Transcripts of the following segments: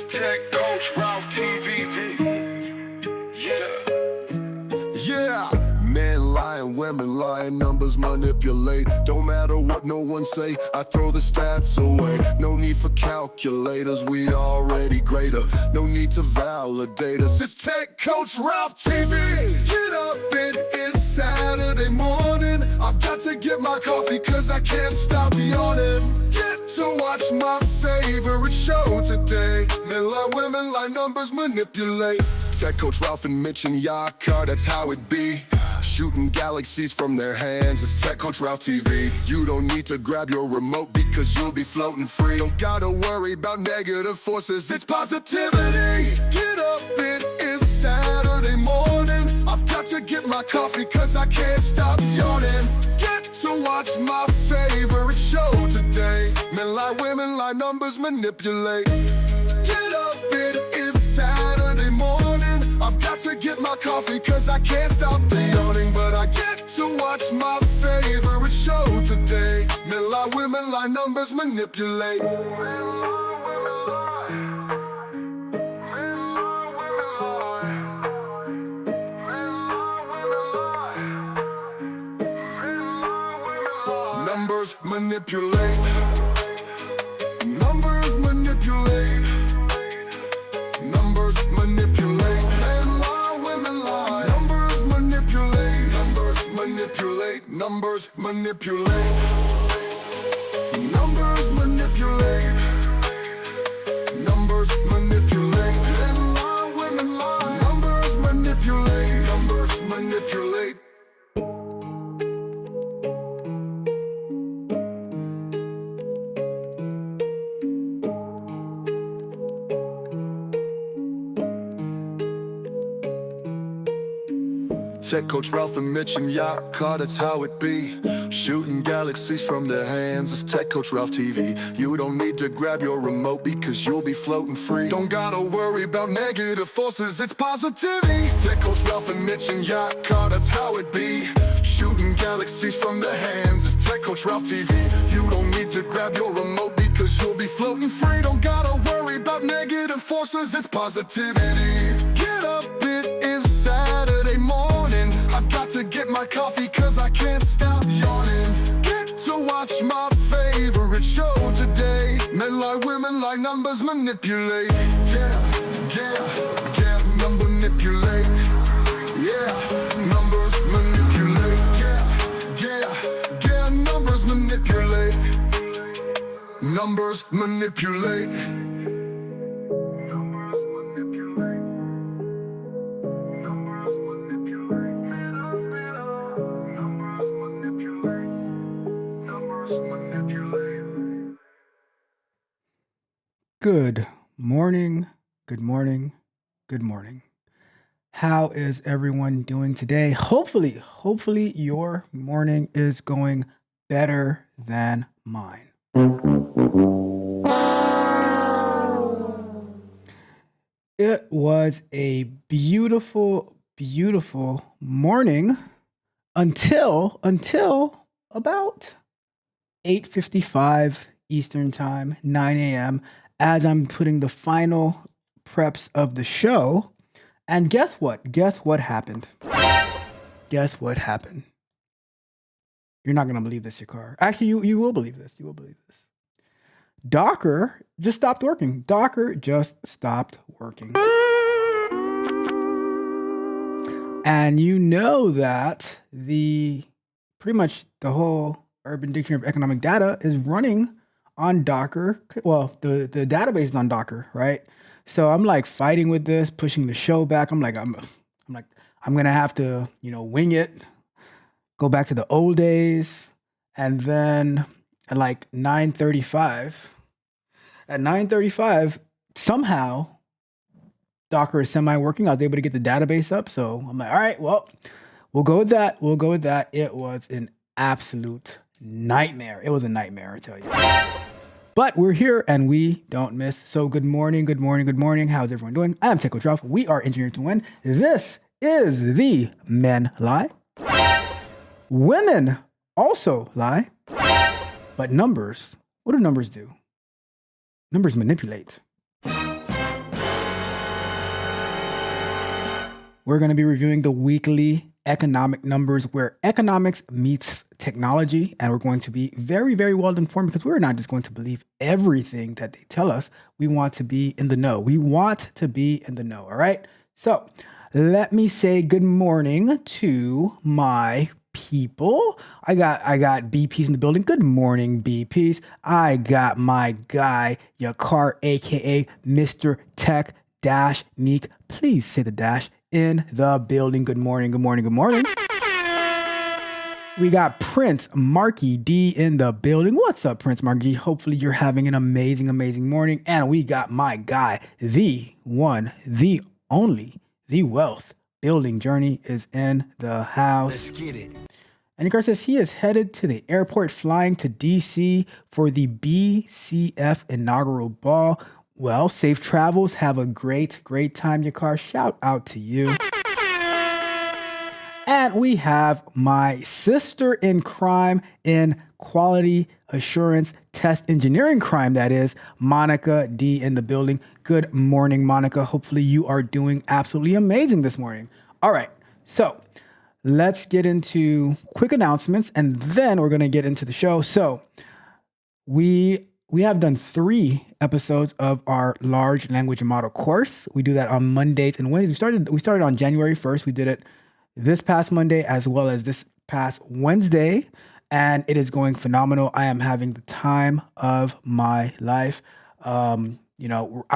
Tech Coach Ralph TV. Yeah, men lying, women lying, numbers manipulate. Don't matter what no one say, I throw the stats away. No need for calculators, we already greater. No need to validate us, it's Tech Coach Ralph TV. Get up, it is Saturday morning. I've got to get my coffee cause I can't stop yawning. Get to watch my favorite show today. Men lie, women lie, numbers manipulate. Tech Coach Ralph and Mitch and Yakar, that's how it be. Shooting galaxies from their hands, it's Tech Coach Ralph TV. You don't need to grab your remote because you'll be floating free. Don't gotta worry about negative forces, it's positivity. Get up, it is Saturday morning. I've got to get my coffee cause I can't stop yawning. Get to watch my favorite show today. Men lie, women lie, numbers manipulate. Get up, it is Saturday morning. I've got to get my coffee cause I can't stop the yawning. But I get to watch my favorite show today. Men lie, women lie, numbers manipulate. Numbers manipulate. Numbers manipulate. Numbers manipulate. Men lie, women lie. Numbers manipulate. Numbers manipulate. Numbers manipulate. Numbers manipulate. Numbers manipulate. Men lie, women lie. Numbers manipulate. Numbers manipulate. Tech Coach Ralph and Mitch and Yakar, that's how it be. Shooting galaxies from their hands, it's Tech Coach Ralph TV. You don't need to grab your remote because you'll be floating free. Don't gotta worry about negative forces, it's positivity. Tech Coach Ralph and Mitch and Yakar, that's how it be. Shooting galaxies from their hands, it's Tech Coach Ralph TV. You don't need to grab your remote because you'll be floating free. Don't gotta worry about negative forces, it's positivity. Get up, it is Saturday morning. I've got to get my coffee cause I can't stop yawning. Get to watch my favorite show today. Men lie, women lie, numbers manipulate. Yeah, number manipulate. Yeah, numbers manipulate. Yeah, numbers manipulate. Numbers manipulate. Good morning, good morning, good morning. How is everyone doing today? Hopefully your morning is going better than mine. It was a beautiful morning until about 8:55 Eastern Time, 9 a.m. as I'm putting the final preps of the show. And guess what? Guess what happened? Guess what happened? You're not going to believe this, Yakar. Actually, you will believe this. You will believe this. Docker just stopped working. Docker just stopped working. And you know that pretty much the whole Urban Dictionary of Economic Data is running on Docker. Well, the database is on Docker, right? So I'm like fighting with this, pushing the show back. I'm gonna have to, wing it, go back to the old days. And then at like 9:35, somehow Docker is semi-working. I was able to get the database up. So I'm like, all right, well, we'll go with that. It was an absolute nightmare. It was a nightmare, I tell you. But we're here and we don't miss. So good morning. How's everyone doing? I'm Tech Coach Ralph. We are Engineered to Win. This is the Men Lie. Women also lie. But numbers, what do numbers do? Numbers manipulate. we're going to be reviewing the weekly economic numbers where economics meets technology. And we're going to be very, very well informed because we're not just going to believe everything that they tell us. We want to be in the know. We want to be in the know. All right. So let me say good morning to my people. I got BPs in the building. Good morning, BPs. I got my guy, Yakar, aka Mr. Tech Dash Neek. Please say the dash in the building. Good morning, good morning, good morning. We got Prince Marky D in the building. What's up, Prince Marky D? Hopefully you're having an amazing, amazing morning. And we got my guy, the one, the only, the wealth building journey is in the house. Let's get it. And Yakar says he is headed to the airport flying to DC for the BCF inaugural ball. Well, safe travels. Have a great, great time, Yakar. Shout out to you. And we have my sister in crime in quality assurance test engineering crime, that is, Monica D in the building. Good morning, Monica. Hopefully you are doing absolutely amazing this morning. All right, so let's get into quick announcements and then we're going to get into the show. So we have done 3 episodes of our large language model course. We do that on Mondays and Wednesdays. We started on January 1st. We did it this past Monday as well as this past Wednesday, and it is going phenomenal. I am having the time of my life. I'm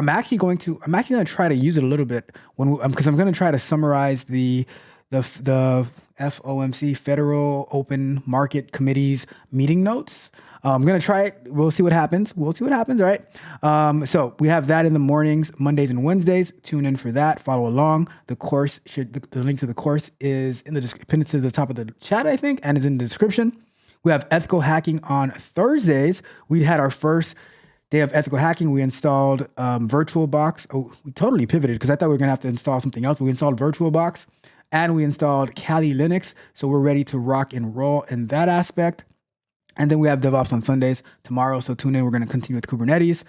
actually going to try to use it a little bit because I'm going to try to summarize the FOMC Federal Open Market Committee's meeting notes. I'm going to try it. We'll see what happens. All right. So we have that in the mornings, Mondays and Wednesdays. Tune in for that. Follow along. The link to the course is in the pinned to the top of the chat, I think, and is in the description. We have ethical hacking on Thursdays. We had our first day of ethical hacking. We installed VirtualBox. Oh, we totally pivoted because I thought we were going to have to install something else. But we installed VirtualBox and we installed Kali Linux. So we're ready to rock and roll in that aspect. And then we have DevOps on Sundays tomorrow. So tune in. We're going to continue with Kubernetes.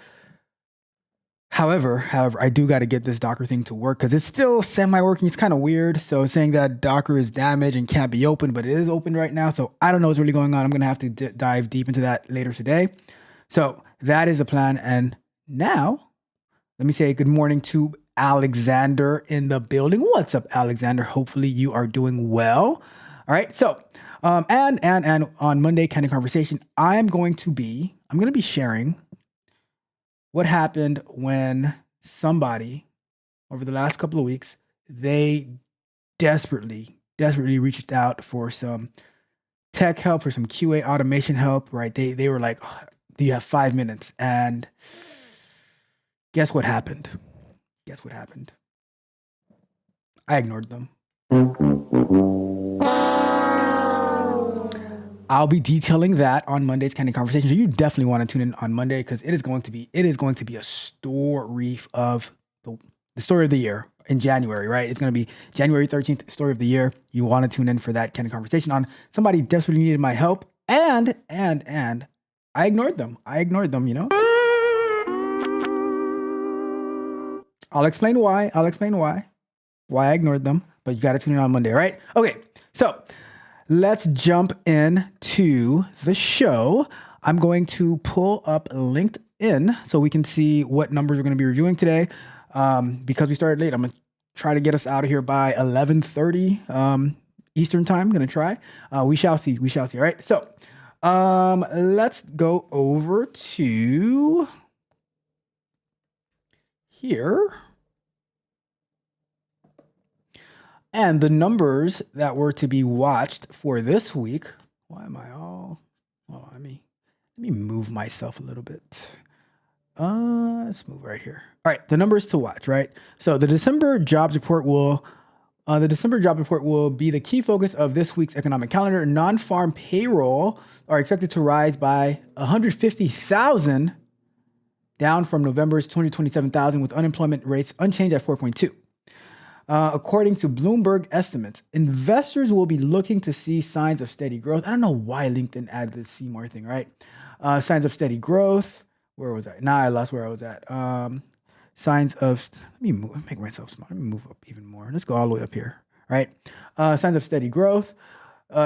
However, I do got to get this Docker thing to work because it's still semi-working. It's kind of weird. So it's saying that Docker is damaged and can't be opened, but it is open right now. So I don't know what's really going on. I'm going to have to dive deep into that later today. So that is the plan. And now let me say good morning to Alexander in the building. What's up, Alexander? Hopefully you are doing well. All right. So and on Monday Candid Conversation, I'm going to be sharing what happened when somebody over the last couple of weeks, they desperately reached out for some tech help, for some QA automation help, right? They were like, oh, do you have 5 minutes? And guess what happened? I ignored them. I'll be detailing that on Monday's Candid Conversation. So you definitely want to tune in on Monday because it is going to be a story of the story of the year in January, right? It's going to be January 13th, story of the year. You want to tune in for that Candid Conversation on somebody desperately needed my help. And I ignored them. You know? I'll explain why I ignored them, but you got to tune in on Monday, right? Okay. So let's jump into the show. I'm going to pull up LinkedIn so we can see what numbers we're going to be reviewing today. Because we started late, I'm going to try to get us out of here by 11:30 Eastern time. I'm going to try. We shall see. All right. So let's go over to here. And the numbers that were to be watched for this week. Why am I all? Well, let me move myself a little bit. Let's move right here. All right, the numbers to watch, right? So the December jobs report will be the key focus of this week's economic calendar. Non-farm payroll are expected to rise by 150,000, down from November's 227,000, with unemployment rates unchanged at 4.2. According to Bloomberg estimates, investors will be looking to see signs of steady growth. I don't know why LinkedIn added the see more thing, right? Signs of steady growth. Where was I? Now I lost where I was at. signs of, let me make myself smart. Let me move up even more. Let's go all the way up here, right? Signs of steady growth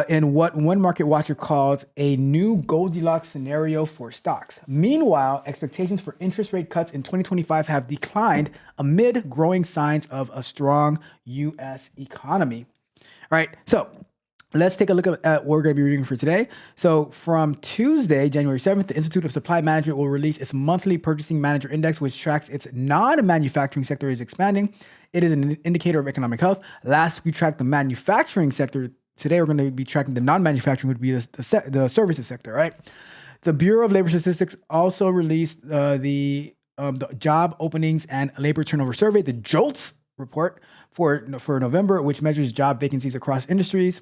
in what one market watcher calls a new Goldilocks scenario for stocks. Meanwhile, expectations for interest rate cuts in 2025 have declined amid growing signs of a strong U.S. economy. All right, so let's take a look at what we're going to be reading for today. So from Tuesday, January 7th, the Institute of Supply Management will release its monthly Purchasing Manager Index, which tracks its non-manufacturing sector is expanding. It is an indicator of economic health. Last week, we tracked the manufacturing sector. Today, we're going to be tracking the non-manufacturing, would be the services sector, right? The Bureau of Labor Statistics also released the Job Openings and Labor Turnover Survey, the JOLTS report for November, which measures job vacancies across industries.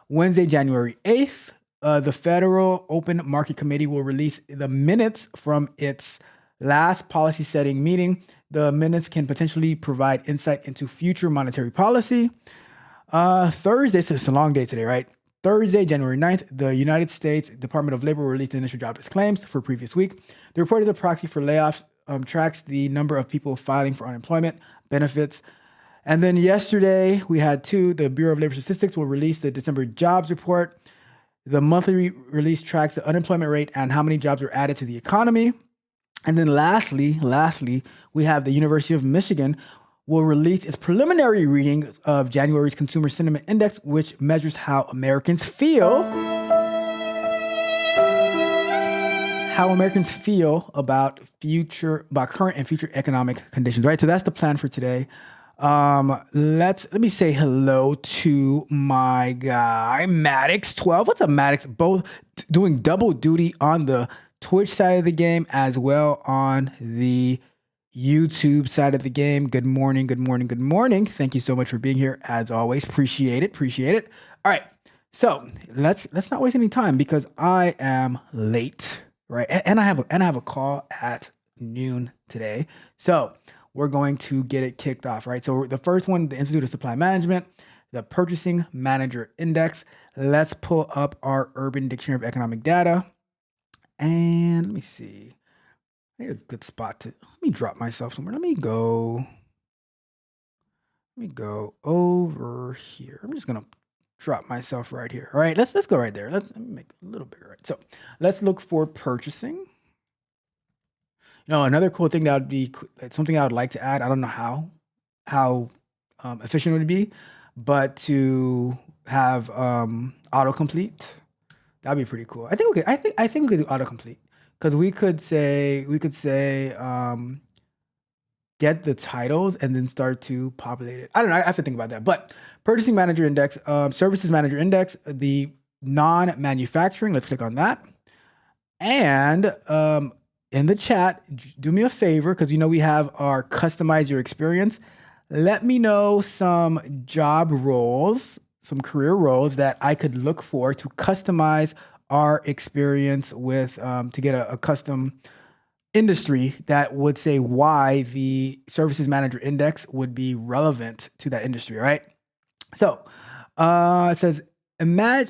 Wednesday, January 8th, the Federal Open Market Committee will release the minutes from its last policy setting meeting. The minutes can potentially provide insight into future monetary policy. Thursday, so it's a long day today, right? Thursday, January 9th, the United States Department of Labor will release the initial jobless claims for previous week. The report is a proxy for layoffs, tracks the number of people filing for unemployment benefits. And then yesterday, we had the Bureau of Labor Statistics will release the December jobs report. The monthly release tracks the unemployment rate and how many jobs were added to the economy. And then lastly, we have the University of Michigan will release its preliminary reading of January's Consumer Sentiment Index, which measures how Americans feel about current and future economic conditions, right? So that's the plan for today. Let me say hello to my guy, Maddox12. What's up, Maddox? Both doing double duty on the Twitch side of the game as well on the YouTube side of the game. Good morning. Thank you so much for being here as always. Appreciate it. All right. So let's not waste any time because I am late, right? And I have a call at noon today. So we're going to get it kicked off, right? So the first one, the Institute of Supply Management, the Purchasing Manager Index. Let's pull up our Urban Dictionary of Economic Data. And let me see. I need a good spot let me drop myself somewhere. Let me go over here. I'm just gonna drop myself right here. All right, let's go right there. Let me make it a little bigger, right? So let's look for purchasing. Another cool thing that would be something I would like to add. I don't know how efficient it would be, but to have autocomplete, that'd be pretty cool. I think we could do autocomplete because we could say get the titles and then start to populate it. I don't know. I have to think about that. But Purchasing Manager Index, Services Manager Index, the non-manufacturing. Let's click on that. And in the chat, do me a favor, because we have our customize your experience. Let me know some job roles, some career roles that I could look for to customize our experience with, to get a custom industry that would say why the Services Manager Index would be relevant to that industry, right? So it says,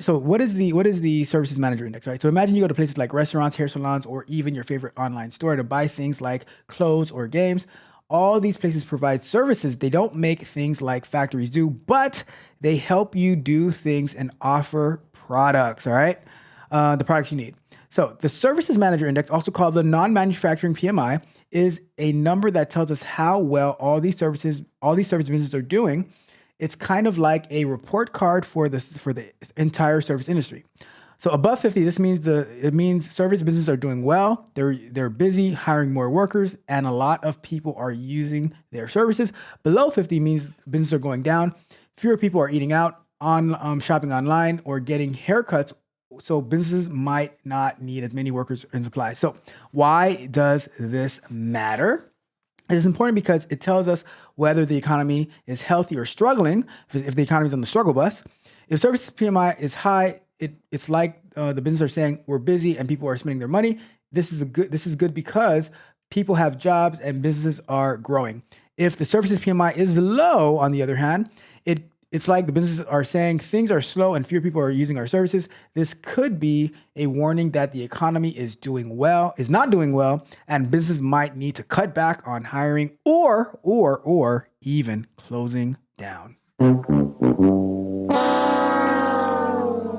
so what is the Services Manager Index, right? So imagine you go to places like restaurants, hair salons, or even your favorite online store to buy things like clothes or games. All these places provide services. They don't make things like factories do, but they help you do things and offer products, all right? The products you need. So the Services Manager Index, also called the non-manufacturing PMI, is a number that tells us how well all these service businesses are doing. It's kind of like a report card for the entire service industry. So above 50, this means it means service businesses are doing well. They're busy hiring more workers, and a lot of people are using their services. Below 50 means businesses are going down. Fewer people are eating out, shopping online, or getting haircuts. So businesses might not need as many workers and supplies. So why does this matter? It's important because it tells us whether the economy is healthy or struggling, if the economy is on the struggle bus. If services PMI is high, it's like the business are saying we're busy and people are spending their money. This is good because people have jobs and businesses are growing. If the services PMI is low, on the other hand, it's like the businesses are saying things are slow and fewer people are using our services. This could be a warning that the economy is not doing well, and businesses might need to cut back on hiring or even closing down.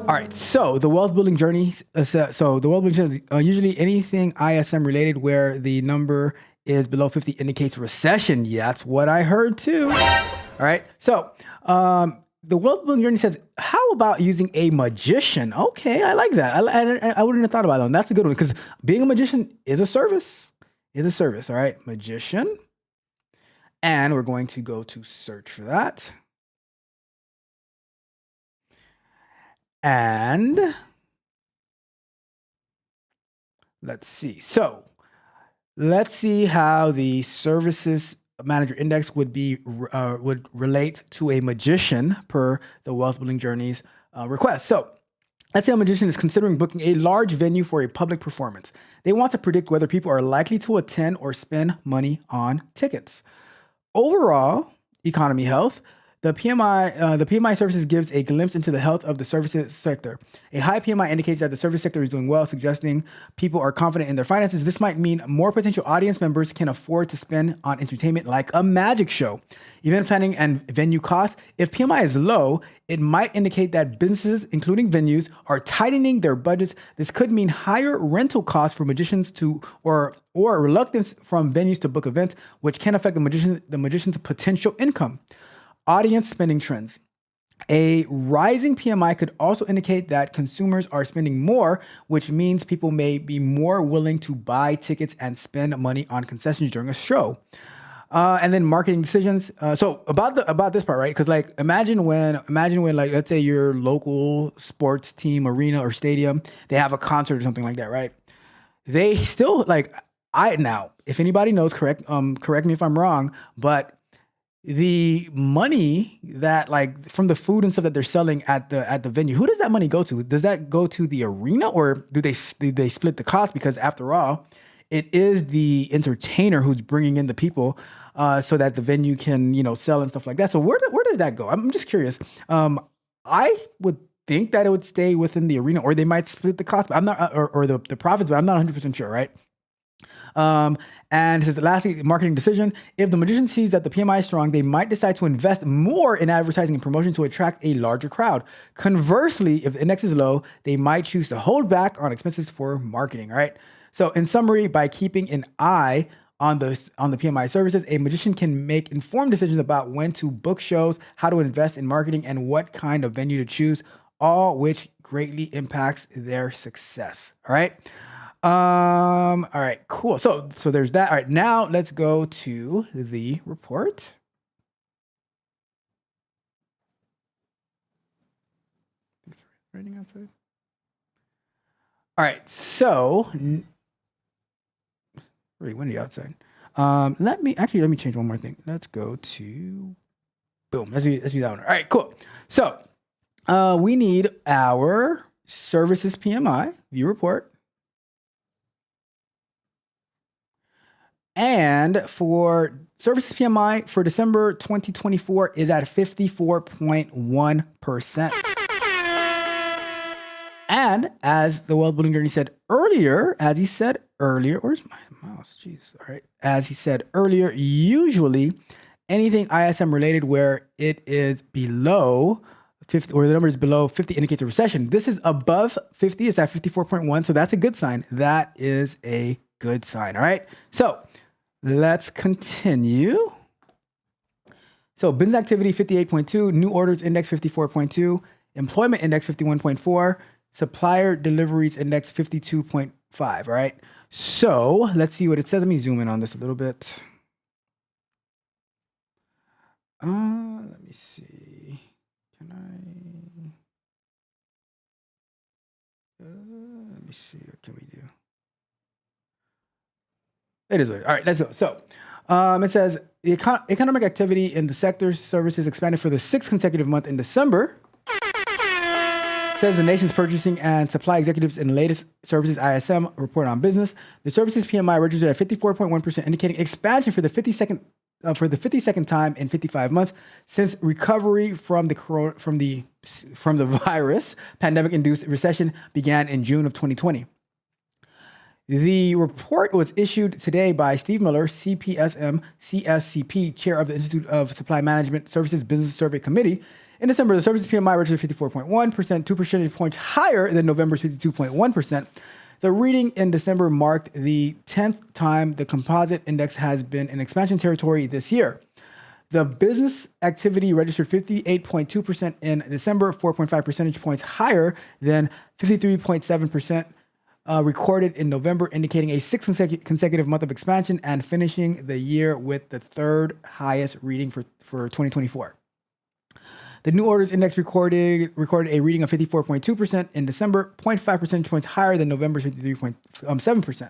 All right, so the wealth building journey. So the wealth building says usually anything ISM related where the number is below 50 indicates recession. Yeah, that's what I heard too. All right, so the wealth building journey says, how about using a magician? Okay, I like that. I wouldn't have thought about that one. That's a good one because being a magician is a service. All right, magician, and we're going to go to search for that. And let's see. So let's see how the services manager index would relate to a magician per the wealth building journeys request. So let's say a magician is considering booking a large venue for a public performance. They want to predict whether people are likely to attend or spend money on tickets. Overall economy health. The PMI services gives a glimpse into the health of the services sector. A high PMI indicates that the service sector is doing well, suggesting people are confident in their finances. This might mean more potential audience members can afford to spend on entertainment like a magic show. Event planning and venue costs. If PMI is low, it might indicate that businesses, including venues, are tightening their budgets. This could mean higher rental costs for magicians or reluctance from venues to book events, which can affect the magician's potential income. Audience spending trends. A rising PMI could also indicate that consumers are spending more, which means people may be more willing to buy tickets and spend money on concessions during a show. And then marketing decisions. So about this part, right? Because like imagine when like let's say your local sports team, arena or stadium, they have a concert or something like that, right? They still if anybody knows, correct me if I'm wrong, but the money that like from the food and stuff that they're selling at the venue, who does that money go to? Does that go to the arena or do they split the cost? Because after all, it is the entertainer who's bringing in the people so that the venue can, sell and stuff like that. So where does that go? I'm just curious. I would think that it would stay within the arena or they might split the cost, but I'm not, or the profits, but I'm not 100% sure, right? And it says, lastly, marketing decision. If the magician sees that the PMI is strong, they might decide to invest more in advertising and promotion to attract a larger crowd. Conversely, if the index is low, they might choose to hold back on expenses for marketing. All right. So in summary, by keeping an eye on the PMI services, a magician can make informed decisions about when to book shows, how to invest in marketing, and what kind of venue to choose, all which greatly impacts their success. All right. All right, cool. So there's that. All right, now let's go to the report. It's raining outside. All right, so really windy outside. Let me change one more thing. Let's go to boom. Let's use that one. All right, cool. So we need our services PMI view report. And for services PMI for December 2024 is at 54.1%. And as the wealth building journey said earlier, where's my mouse? Jeez. All right. As he said earlier, usually anything ISM related where it is below 50 or the number is below 50 indicates a recession. This is above 50. It's at 54.1. So that's a good sign. That is a good sign. All right. So let's continue. So business activity 58.2, new orders index 54.2, employment index 51.4, supplier deliveries index 52.5. All right. So let's see what it says. Let me zoom in on this a little bit. Let me see. Let me see. What can we do? It is weird. All right, let's go. So it says the economic activity in the sector's services expanded for the 6th consecutive month in December. It says the nation's purchasing and supply executives in the latest services ISM report on business. The services PMI registered at 54.1%, indicating expansion for the 52nd for the 52nd time in 55 months since recovery from the virus pandemic-induced recession began in June of 2020. The report was issued today by Steve Miller, CPSM CSCP, chair of the Institute of Supply Management Services Business Survey Committee. In December, the services PMI registered 54.1%, 2 percentage points higher than November's 52.1%. The reading in December marked the 10th time the composite index has been in expansion territory this year. The business activity registered 58.2% in December, 4.5 percentage points higher than 53.7% recorded in November, indicating a sixth consecutive month of expansion and finishing the year with the third highest reading for 2024. The new orders index recorded a reading of 54.2% in December, 0.5 percentage points higher than November's 53.7%.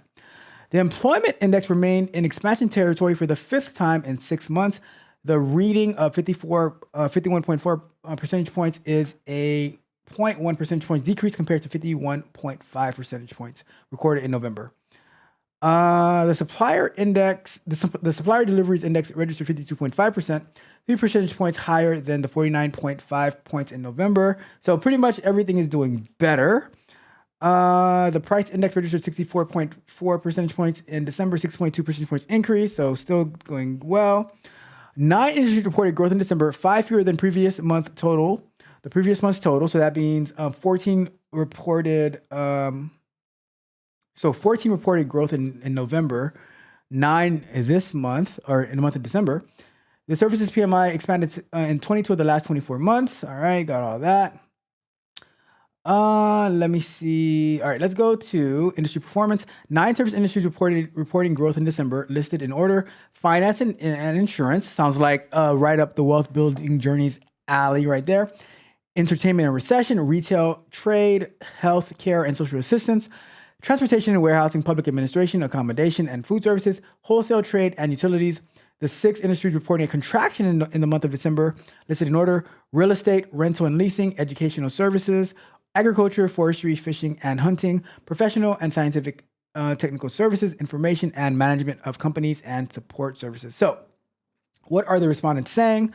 The employment index remained in expansion territory for the fifth time in 6 months. The reading of 51.4 percentage points is a 0.1 percentage points decrease compared to 51.5 percentage points recorded in November. The supplier deliveries index registered 52.5%, 3 percentage points higher than the 49.5 points in November. So pretty much everything is doing better. The price index registered 64.4 percentage points in December, 6.2 percentage points increase. So still going well. 9 industries reported growth in December, 5 fewer than the previous month's total. So that means 14 reported. 14 reported growth in November, 9 this month, or in the month of December. The services PMI expanded in 22 of the last 24 months. All right, got all that. Let me see. All right, let's go to industry performance. 9 service industries reporting growth in December, listed in order. Finance and insurance, sounds like right up the wealth building journey's alley right there. Entertainment and recession, retail, trade, healthcare and social assistance, transportation and warehousing, public administration, accommodation and food services, wholesale trade and utilities. The 6 industries reporting a contraction in the month of December, listed in order: real estate, rental and leasing, educational services, agriculture, forestry, fishing and hunting, professional and scientific technical services, information and management of companies and support services. So what are the respondents saying?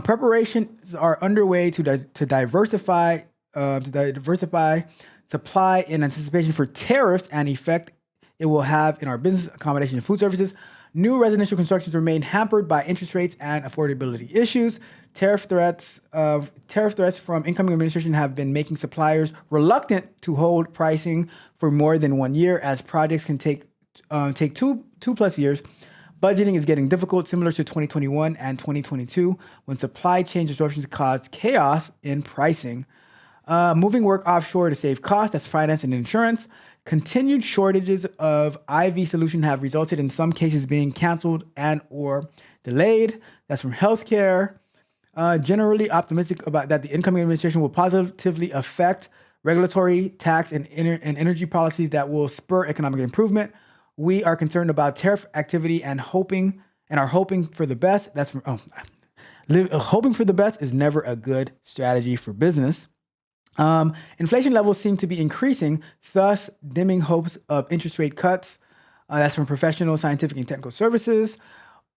Preparations are underway to diversify supply in anticipation for tariffs and effect it will have in our business, accommodation, and food services. New residential constructions remain hampered by interest rates and affordability issues. Tariff threats from incoming administration have been making suppliers reluctant to hold pricing for more than 1 year, as projects can take 2+ years. Budgeting is getting difficult, similar to 2021 and 2022, when supply chain disruptions caused chaos in pricing. Moving work offshore to save costs, that's finance and insurance. Continued shortages of IV solution have resulted in some cases being canceled and or delayed. That's from healthcare. Generally optimistic about that the incoming administration will positively affect regulatory, tax, and energy policies that will spur economic improvement. We are concerned about tariff activity and are hoping for the best. That's from hoping for the best is never a good strategy for business. Inflation levels seem to be increasing, thus dimming hopes of interest rate cuts. That's from professional, scientific, and technical services.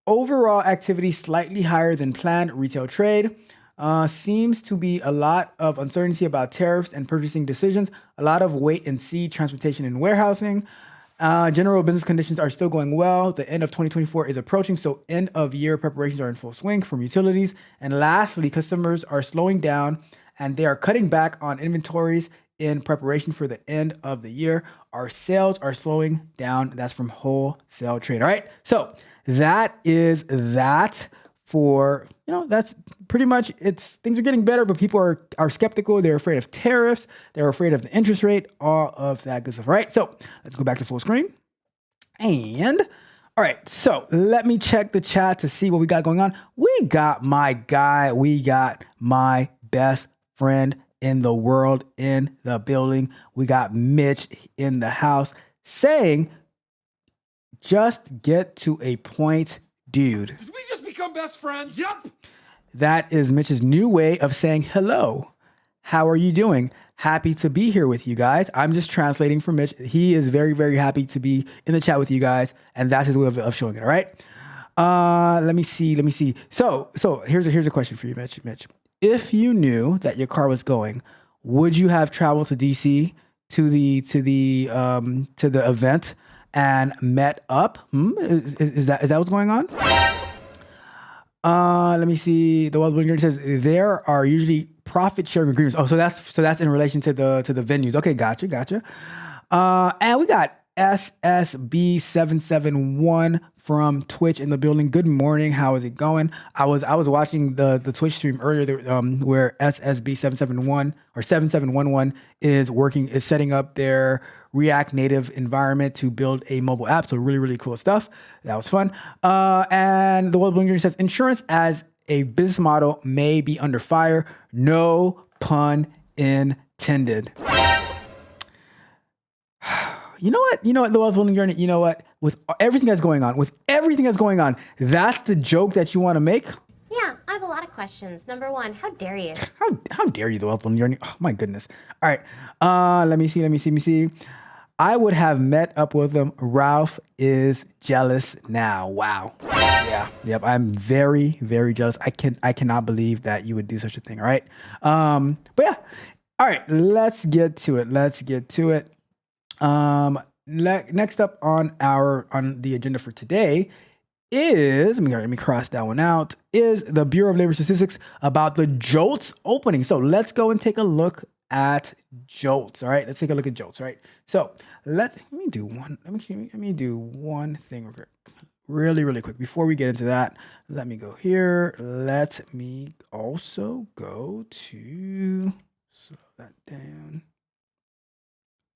Overall activity slightly higher than planned. Retail trade seems to be a lot of uncertainty about tariffs and purchasing decisions. A lot of wait and see. Transportation and warehousing. General business conditions are still going well. The end of 2024 is approaching, so end of year preparations are in full swing from utilities. And lastly, customers are slowing down and they are cutting back on inventories in preparation for the end of the year. Our sales are slowing down. That's from wholesale trade. All right. So that is that for, that's pretty much things are getting better, but people are skeptical. They're afraid of tariffs. They're afraid of the interest rate, all of that good stuff. All right. So let's go back to full screen. And all right. So let me check the chat to see what we got going on. We got my guy. We got my best friend in the world in the building. We got Mitch in the house saying, just get to a point, dude. Did we just become best friends? Yep. That is Mitch's new way of saying hello. How are you doing? Happy to be here with you guys. I'm just translating for Mitch. He is very, very happy to be in the chat with you guys, and that's his way of showing it, all right? Let me see. So here's a question for you, Mitch. If you knew that your car was going, would you have traveled to DC to the event and met up? Is that what's going on? Let me see. The Wells Willinger says there are usually profit sharing agreements. Oh, so that's in relation to the venues. Okay, gotcha. And we got SSB771 from Twitch in the building. Good morning. How is it going? I was watching the Twitch stream earlier, where SSB771 or 7711 is setting up their React Native environment to build a mobile app. So really cool stuff. That was fun. And the World Blinger says insurance as a business model may be under fire. No pun intended. You know what? The wealth building journey. You know what? With everything that's going on, that's the joke that you want to make. Yeah, I have a lot of questions. Number one, how dare you? How dare you, the wealth building journey? Oh my goodness. All right. Let me see. I would have met up with him. Ralph is jealous now. Wow. Yeah. Yep. I'm very, very jealous. I cannot believe that you would do such a thing. All right. But yeah. All right. Let's get to it. Next up on the agenda for today is, let me cross that one out, is the Bureau of Labor Statistics about the JOLTS opening. So let's go and take a look at JOLTS. All right, let's take a look at JOLTS. All right, so let me do one thing really quick before we get into that. Let me go here. Let me also go to, slow that down.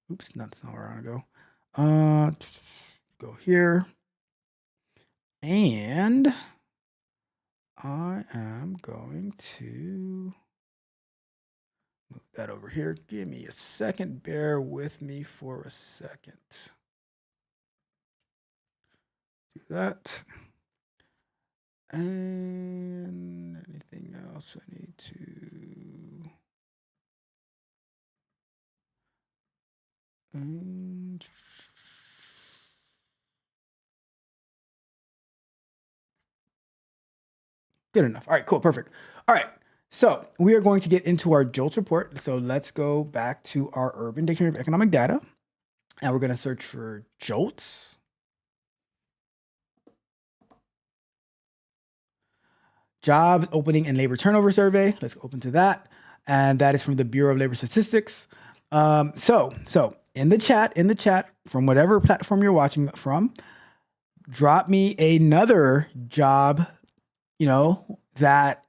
Oops, that's not where I want to go. Go here. And I am going to move that over here. Give me a second. Bear with me for a second. Do that. And anything else I need to... Good enough. All right, cool, perfect. All right, so we are going to get into our JOLTS report. So let's go back to our Urban Dictionary of Economic Data, and we're going to search for JOLTS. Jobs Opening and Labor Turnover Survey. Let's open to that, and that is from the Bureau of Labor Statistics. So in the chat, from whatever platform you're watching from, drop me another job, that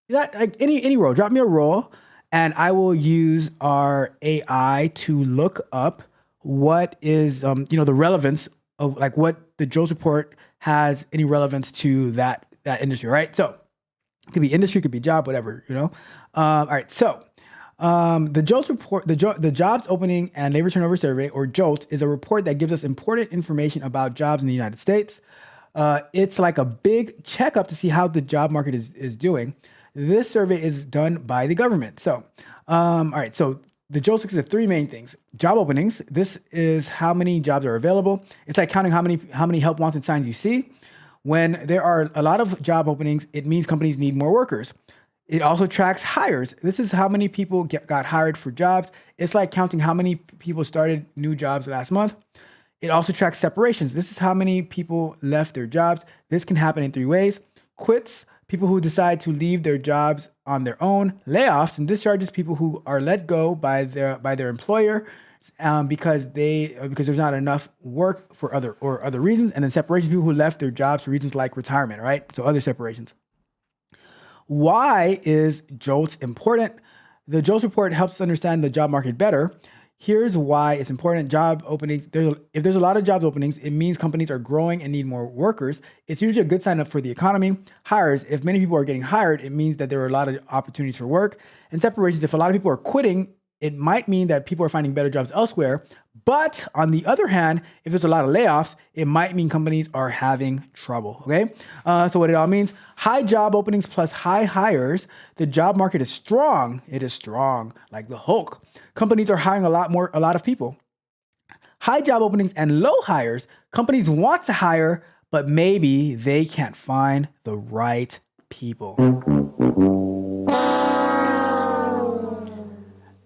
like any role. Drop me a role, and I will use our AI to look up what is, the relevance of, like, what the JOLTS report has any relevance to that industry, right? So it could be industry, could be job, whatever, all right, so the JOLTS report, the Jobs Opening and Labor Turnover Survey, or JOLTS, is a report that gives us important information about jobs in the United States. It's like a big checkup to see how the job market is doing. This survey is done by the government. So, all right, so the JOLTS looks at three main things. Job openings. This is how many jobs are available. It's like counting how many help wanted signs you see. When there are a lot of job openings, it means companies need more workers. It also tracks hires. This is how many people got hired for jobs. It's like counting how many people started new jobs last month. It also tracks separations. This is how many people left their jobs. This can happen in three ways. Quits, people who decide to leave their jobs on their own. Layoffs and discharges, people who are let go by their employer because there's not enough work for other reasons. And then separations, people who left their jobs for reasons like retirement, right? So other separations. Why is JOLTS important? The JOLTS report helps us understand the job market better. Here's why it's important. Job openings, if there's a lot of job openings, it means companies are growing and need more workers. It's usually a good sign up for the economy. Hires, if many people are getting hired, it means that there are a lot of opportunities for work. And separations, if a lot of people are quitting, it might mean that people are finding better jobs elsewhere. But on the other hand, if there's a lot of layoffs, it might mean companies are having trouble, okay? So what it all means, high job openings plus high hires, the job market is strong. It is strong, like the Hulk. Companies are hiring a lot of people. High job openings and low hires, companies want to hire, but maybe they can't find the right people.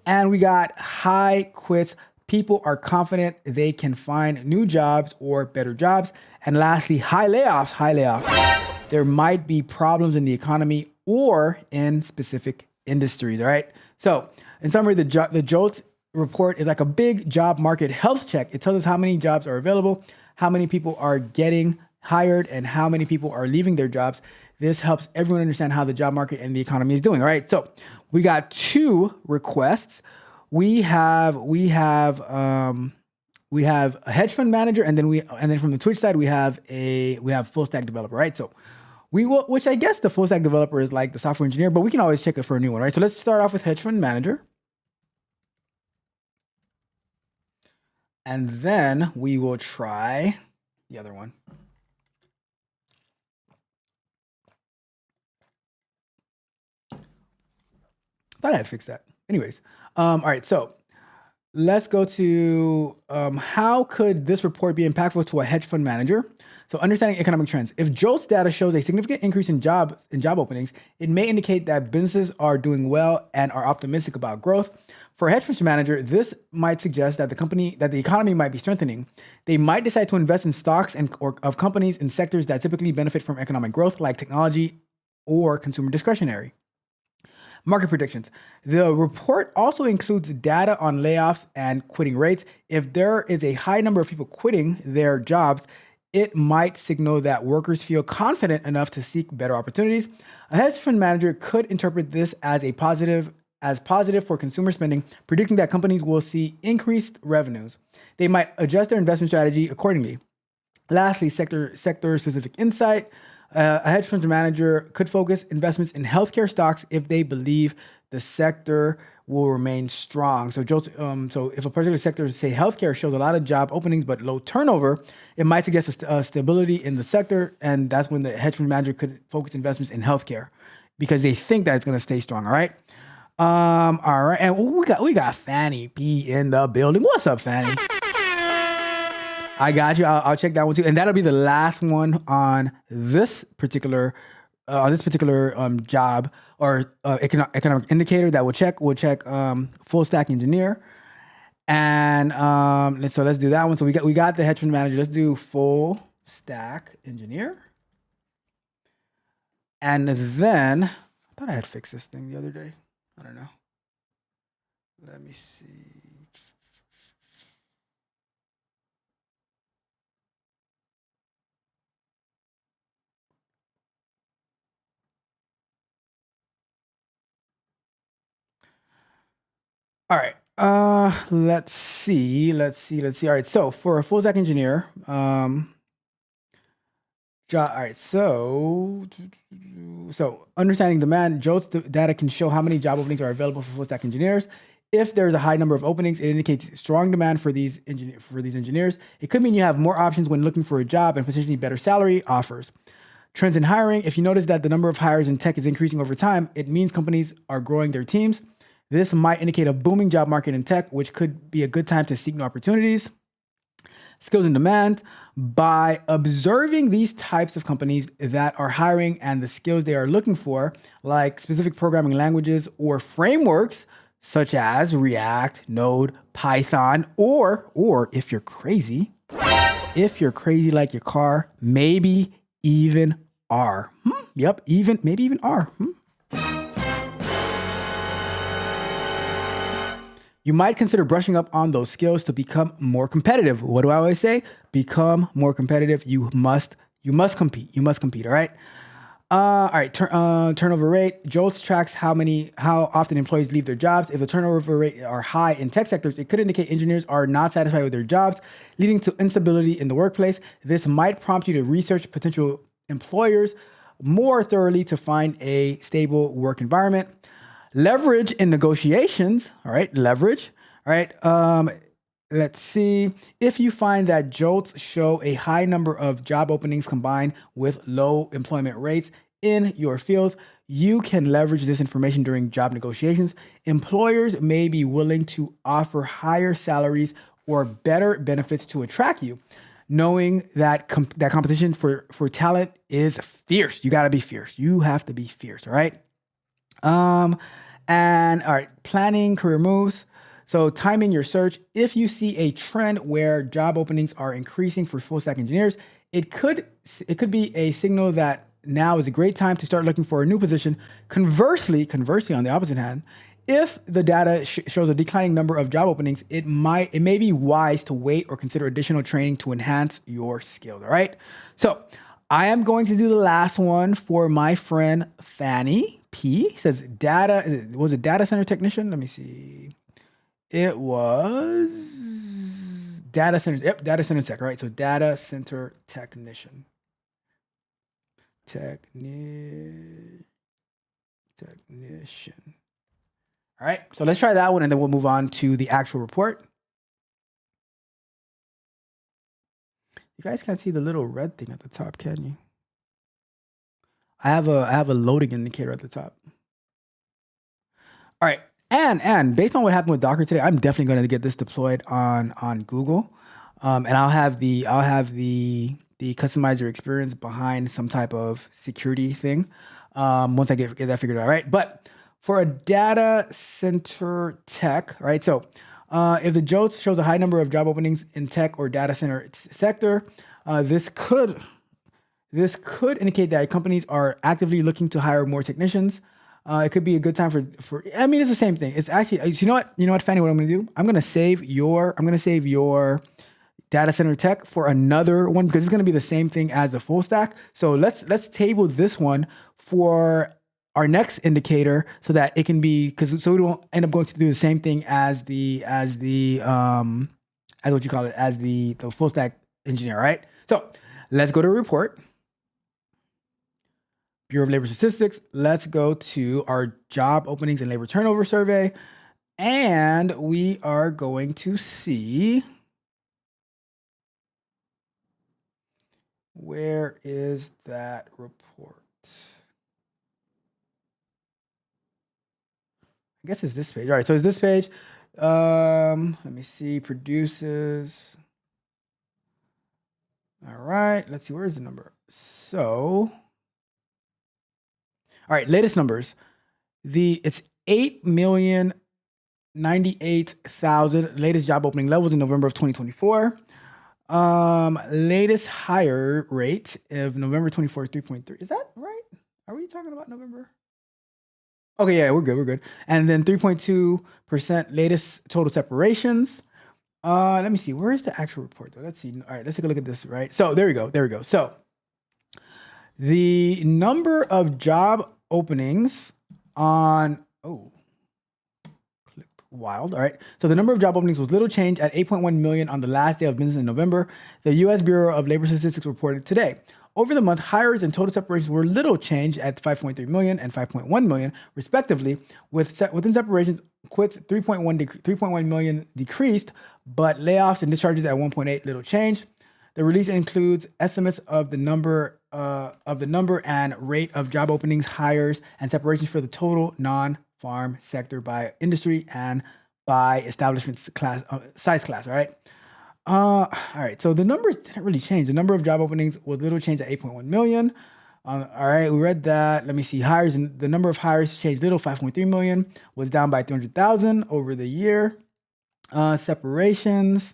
And we got high quits. People are confident they can find new jobs or better jobs. And lastly, high layoffs. There might be problems in the economy or in specific industries, all right? So in summary, the JOLTS report is like a big job market health check. It tells us how many jobs are available, how many people are getting hired, and how many people are leaving their jobs. This helps everyone understand how the job market and the economy is doing, all right? So we got 2 requests. We have a hedge fund manager, and then from the Twitch side we have full stack developer, right? So we will, which I guess the full stack developer is like the software engineer, but we can always check it for a new one, right? So let's start off with hedge fund manager, and then we will try the other one. Thought I had fixed that. Anyways, all right, so let's go to how could this report be impactful to a hedge fund manager? So understanding economic trends. If JOLTS data shows a significant increase in job openings, it may indicate that businesses are doing well and are optimistic about growth. For a hedge fund manager, this might suggest that the economy might be strengthening. They might decide to invest in stocks or of companies in sectors that typically benefit from economic growth, like technology or consumer discretionary. Market predictions. The report also includes data on layoffs and quitting rates. If there is a high number of people quitting their jobs, it might signal that workers feel confident enough to seek better opportunities. A hedge fund manager could interpret this as positive for consumer spending, predicting that companies will see increased revenues. They might adjust their investment strategy accordingly. Lastly, sector-specific insight. A hedge fund manager could focus investments in healthcare stocks if they believe the sector will remain strong. So if a particular sector, say healthcare, shows a lot of job openings but low turnover, it might suggest a stability in the sector, and that's when the hedge fund manager could focus investments in healthcare because they think that it's going to stay strong. All right. All right, and we got Fanny P in the building. What's up, Fanny? I got you. I'll check that one too, and that'll be the last one on this particular job or economic indicator that we'll check. We'll check full stack engineer, and so let's do that one. So we got the hedge fund manager. Let's do full stack engineer, and then I thought I had fixed this thing the other day. I don't know. Let me see. All right. Let's see. All right. So for a full stack engineer, all right. So understanding demand, JOLTS data can show how many job openings are available for full stack engineers. If there's a high number of openings, it indicates strong demand for these engineers. It could mean you have more options when looking for a job and potentially better salary offers. Trends in hiring. If you notice that the number of hires in tech is increasing over time, it means companies are growing their teams. This might indicate a booming job market in tech, which could be a good time to seek new opportunities. Skills in demand. By observing these types of companies that are hiring and the skills they are looking for, like specific programming languages or frameworks such as React, Node, Python, or if you're crazy like your car, maybe even R. Yep, maybe even R. You might consider brushing up on those skills to become more competitive. What do I always say? Become more competitive. You must compete. All right. Turnover rate. JOLTS tracks how often employees leave their jobs. If the turnover rate are high in tech sectors, it could indicate engineers are not satisfied with their jobs, leading to instability in the workplace. This might prompt you to research potential employers more thoroughly to find a stable work environment. Leverage in negotiations. All right, leverage. All right. Let's see. If you find that JOLTS show a high number of job openings combined with low employment rates in your fields, you can leverage this information during job negotiations. Employers may be willing to offer higher salaries or better benefits to attract you. knowing that that competition for talent is fierce. You got to be fierce. You have to be fierce. All right. And all right, planning career moves. So timing your search. If you see a trend where job openings are increasing for full stack engineers, it could be a signal that now is a great time to start looking for a new position. Conversely, on the opposite hand, if the data shows a declining number of job openings, it may be wise to wait or consider additional training to enhance your skills. All right. So I am going to do the last one for my friend Fanny P. It says was it data center technician? Let me see. It was data center. Yep, data center tech. All right. So data center technician. Technician. All right, so let's try that one and then we'll move on to the actual report. You guys can't see the little red thing at the top, can you? I have a loading indicator at the top. All right, and based on what happened with Docker today, I'm definitely going to get this deployed on Google, and I'll have the customizer experience behind some type of security thing once I get that figured out. Right, but for a data center tech, right? So if the JOLTS shows a high number of job openings in tech or data center sector, this could indicate that companies are actively looking to hire more technicians. It could be a good time for. I mean, it's the same thing. It's actually, you know what, Fanny, what I'm going to do? I'm going to save your data center tech for another one because it's going to be the same thing as a full stack. So let's table this one for our next indicator so that it can be, so we don't end up going to do the same thing as the full stack engineer, right? So let's go to report. Bureau of Labor Statistics. Let's go to our job openings and labor turnover survey. And we are going to see, where is that report? I guess it's this page. All right, so it's this page. Let me see, produces. All right, let's see, where is the number? So, all right, latest numbers. It's 8,098,000 latest job opening levels in November of 2024. Latest hire rate of November 24 is 3.3. Is that right? Are we talking about November? Okay, yeah, we're good. And then 3.2% latest total separations. Let me see. Where is the actual report though? Let's see. All right, let's take a look at this, right? So there we go. So the number of job openings on, click wild. All right. So the number of job openings was little change at 8.1 million on the last day of business in November. The U.S. Bureau of Labor Statistics reported today. Over the month, hires and total separations were little change at 5.3 million and 5.1 million, respectively. Within separations, quits 3.1 million decreased, but layoffs and discharges at 1.8 little change. The release includes estimates of the number and rate of job openings, hires, and separations for the total non-farm sector by industry and by establishment size class. All right. All right, so the numbers didn't really change. The number of job openings was little change at 8.1 million. All right, we read that. Let me see. Hires, and the number of hires changed little, 5.3 million, was down by 300,000 over the year. Separations,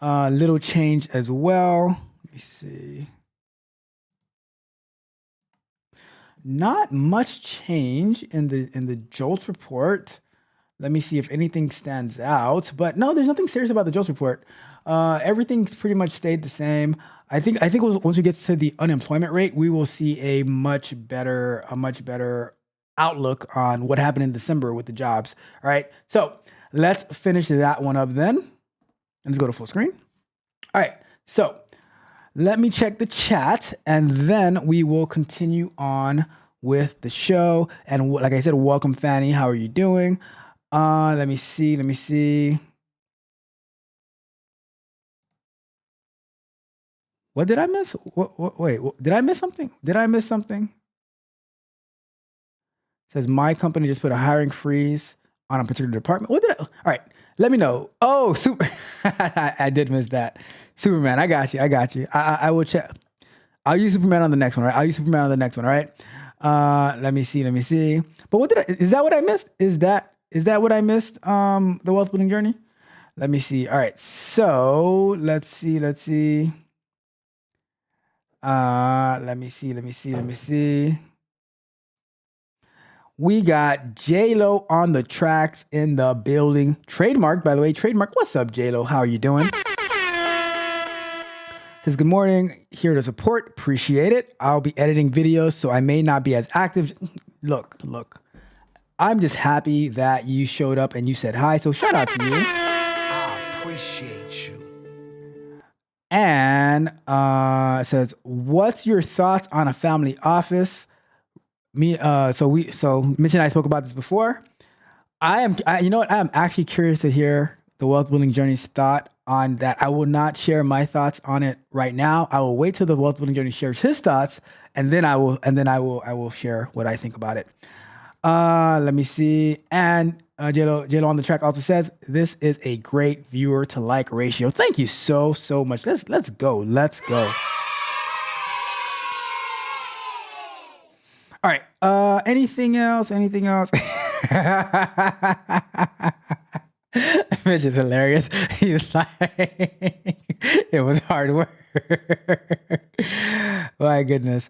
little change as well. Let me see. Not much change in the JOLTS report. Let me see if anything stands out. But no, there's nothing serious about the JOLTS report. Everything's pretty much stayed the same. I think once we get to the unemployment rate, we will see a much better outlook on what happened in December with the jobs. All right. So let's finish that one up then. And let's go to full screen. All right. So let me check the chat and then we will continue on with the show. And like I said, welcome Fanny. How are you doing? Let me see. What did I miss? Wait, did I miss something? It says my company just put a hiring freeze on a particular department. All right, Let me know. Oh, super. I did miss that. Superman. I got you. I will check. I'll use Superman on the next one, right? All right. Let me see. But what is that what I missed? Is that what I missed? The wealth building journey? Let me see. All right. So let's see. Let me see. We got J-Lo on the tracks in the building. Trademark, by the way. Trademark, what's up, J-Lo? How are you doing? Says, good morning. Here to support. Appreciate it. I'll be editing videos, so I may not be as active. Look. I'm just happy that you showed up and you said hi, so shout out to you. I appreciate you. And it says, what's your thoughts on a family office? So Mitch and I spoke about this before. You know what? I am actually curious to hear the Wealth Building Journey's thought on that. I will not share my thoughts on it right now. I will wait till the Wealth Building Journey shares his thoughts, and then I will share what I think about it. Let me see. And J-Lo on the track also says, this is a great viewer to like ratio. Thank you so much. Let's go. All right. Anything else? Mitch is hilarious. He's like, it was hard work. My goodness.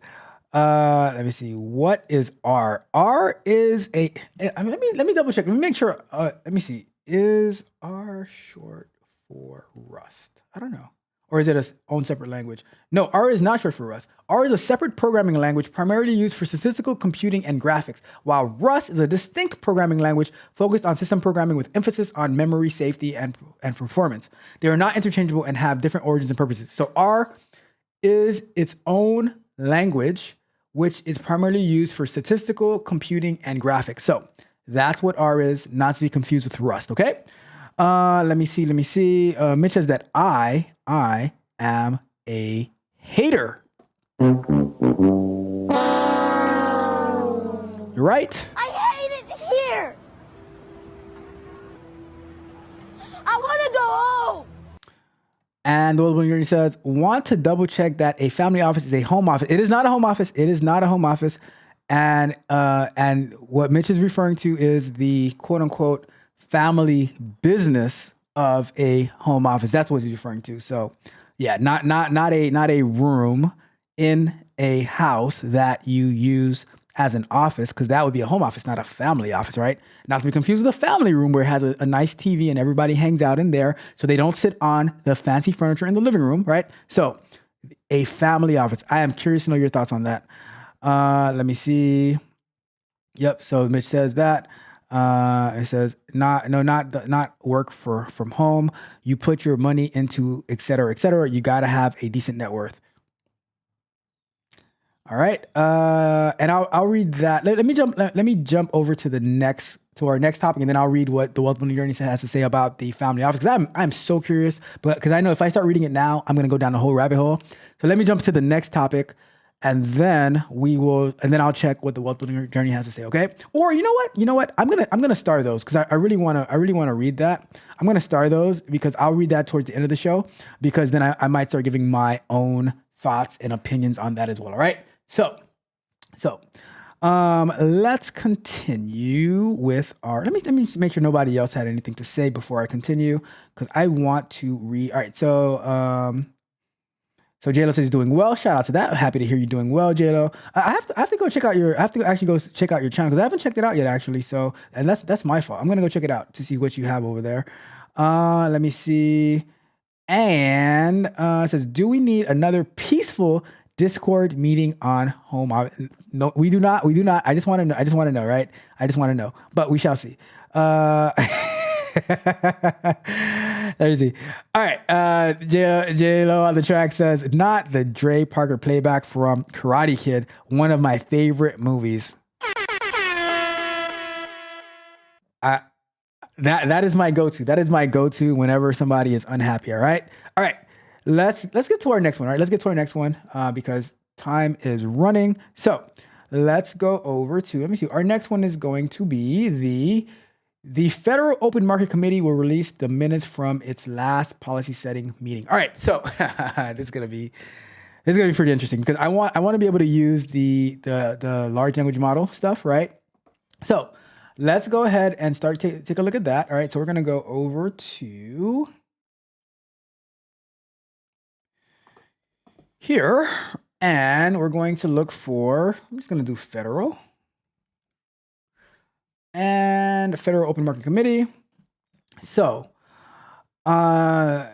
Let me see. What is R? R is a. Let me double check. Let me make sure. Let me see. Is R short for Rust? I don't know. Or is it its own separate language? No, R is not short for Rust. R is a separate programming language primarily used for statistical computing and graphics, while Rust is a distinct programming language focused on system programming with emphasis on memory, safety, and performance. They are not interchangeable and have different origins and purposes. So R is its own language, which is primarily used for statistical computing and graphics. So that's what R is, not to be confused with Rust, okay? Let me see. Mitch says that I am a hater. You're right. I hate it here. I want to go home. And the World Building Journey says, want to double check that a family office is a home office. It is not a home office. And what Mitch is referring to is the quote unquote family business of a home office. That's what he's referring to. So yeah, not a room in a house that you use as an office, because that would be a home office, not a family office, right? Not to be confused with a family room where it has a nice TV and everybody hangs out in there, so they don't sit on the fancy furniture in the living room, right? So a family office. I am curious to know your thoughts on that. Let me see. Yep. So Mitch says that. It says not work from home. You put your money into et cetera, et cetera. You got to have a decent net worth. All right. And I'll read that. Let me jump over to our next topic, and then I'll read what the Wealth Building Journey has to say about the family office. Because I'm so curious, but because I know if I start reading it now, I'm gonna go down the whole rabbit hole. So let me jump to the next topic, and then I'll check what the Wealth Building Journey has to say. Okay. Or you know what? I'm gonna star those because I really wanna read that. I'm gonna star those because I'll read that towards the end of the show, because then I might start giving my own thoughts and opinions on that as well. All right. So let's continue with our, let me just make sure nobody else had anything to say before I continue, because I want to read. All right. So J-Lo says he's doing well. Shout out to that. I'm happy to hear you doing well, J-Lo. I have to go check out your channel, because I haven't checked it out yet, actually. So, and that's my fault. I'm going to go check it out to see what you have over there. Let me see. And it says, do we need another peaceful Discord meeting on home? No, we do not. I just want to know. Right? I just want to know, but we shall see. Let me see. All right. J-Lo on the track says, not the Dre Parker playback from Karate Kid, one of my favorite movies. That is my go-to. That is my go-to whenever somebody is unhappy. All right. Let's get to our next one. All right. Let's get to our next one because time is running. So let's go over to, let me see. Our next one is going to be The Federal Open Market Committee will release the minutes from its last policy setting meeting. All right, so this is gonna be pretty interesting because I want to be able to use the large language model stuff, right? So let's go ahead and start take a look at that. All right, so we're gonna go over to here and we're going to look for, I'm just gonna do federal and Federal Open Market Committee. So, the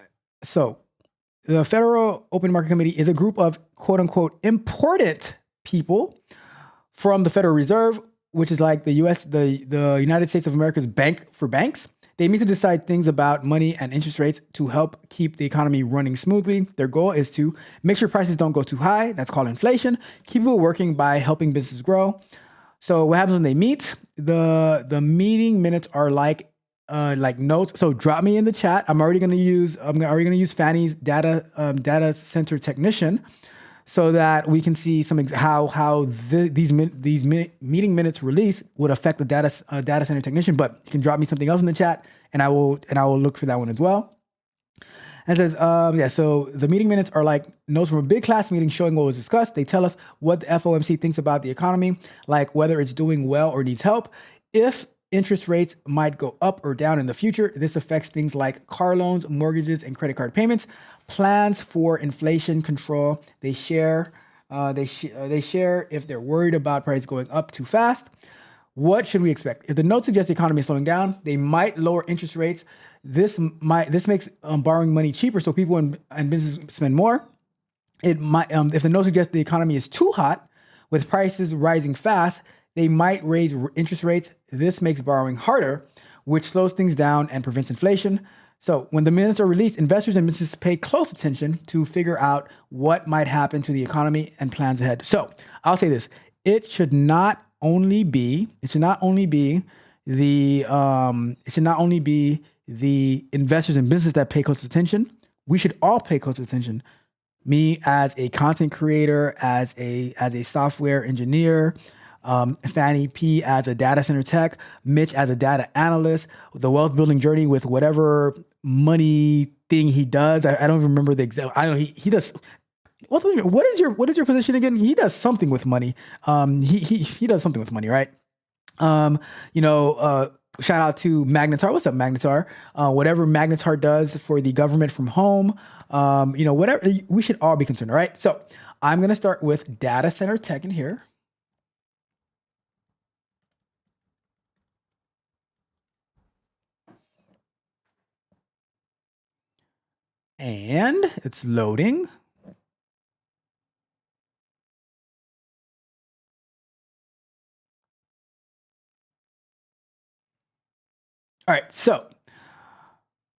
Federal Open Market Committee is a group of quote unquote important people from the Federal Reserve, which is like the United States of America's bank for banks. They meet to decide things about money and interest rates to help keep the economy running smoothly. Their goal is to make sure prices don't go too high. That's called inflation. Keep people working by helping businesses grow. So what happens when they meet? The meeting minutes are like notes. So drop me in the chat. I'm already going to use Fanny's data center technician, so that we can see how these meeting minutes release would affect the data center technician. But you can drop me something else in the chat, and I will look for that one as well. And it says, so the meeting minutes are like notes from a big class meeting showing what was discussed. They tell us what the FOMC thinks about the economy, like whether it's doing well or needs help. If interest rates might go up or down in the future, this affects things like car loans, mortgages, and credit card payments. Plans for inflation control. They share if they're worried about prices going up too fast. What should we expect? If the notes suggest the economy is slowing down, they might lower interest rates. This makes borrowing money cheaper, so people and businesses spend more. It might, if the note suggests the economy is too hot, with prices rising fast, they might raise interest rates. This makes borrowing harder, which slows things down and prevents inflation. So when the minutes are released, investors and businesses pay close attention to figure out what might happen to the economy and plans ahead. So I'll say this: it should not only be the investors and business that pay close attention. We should all pay close attention. Me as a content creator, as a software engineer, Fanny P as a data center tech, Mitch as a data analyst, the wealth building journey with whatever money thing he does. I don't even remember the exact. I don't know. He does. What is your position again? He does something with money. He does something with money, right? Shout out to Magnetar. What's up, Magnetar? Whatever Magnetar does for the government from home, whatever, we should all be concerned, all right? So I'm going to start with data center tech in here. And it's loading. All right, so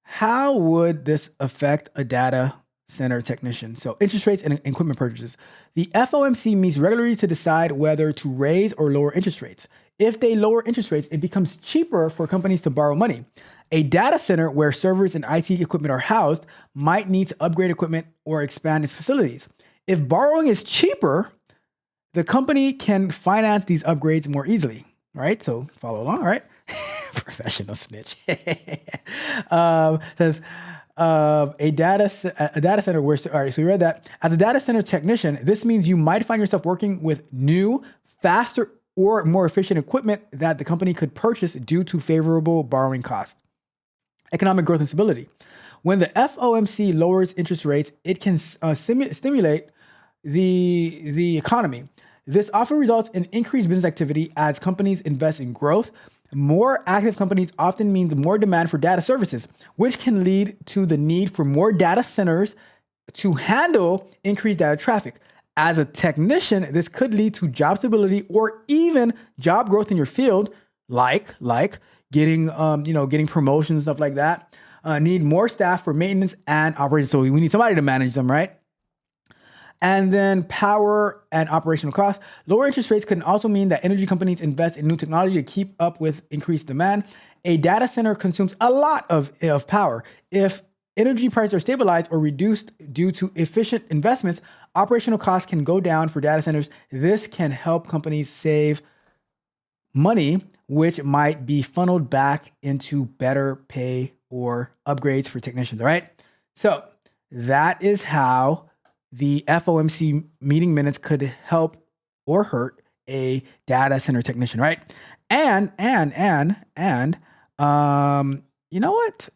how would this affect a data center technician? So interest rates and equipment purchases. The FOMC meets regularly to decide whether to raise or lower interest rates. If they lower interest rates, it becomes cheaper for companies to borrow money. A data center where servers and IT equipment are housed might need to upgrade equipment or expand its facilities. If borrowing is cheaper, the company can finance these upgrades more easily. All right, so follow along, all right? Professional snitch. Says a data center where, all right, so we read that. As a data center technician, this means you might find yourself working with new, faster, or more efficient equipment that the company could purchase due to favorable borrowing costs. Economic growth and stability. When the FOMC lowers interest rates, it can stimulate the economy. This often results in increased business activity as companies invest in growth. More active companies often means more demand for data services, which can lead to the need for more data centers to handle increased data traffic. As a technician, this could lead to job stability or even job growth in your field, like getting promotions, stuff like that. Need more staff for maintenance and operations. So we need somebody to manage them, right? And then power and operational costs. Lower interest rates can also mean that energy companies invest in new technology to keep up with increased demand. A data center consumes a lot of power. If energy prices are stabilized or reduced due to efficient investments, operational costs can go down for data centers. This can help companies save money which might be funneled back into better pay or upgrades for technicians. All right. So that is how the FOMC meeting minutes could help or hurt a data center technician, right? And you know what?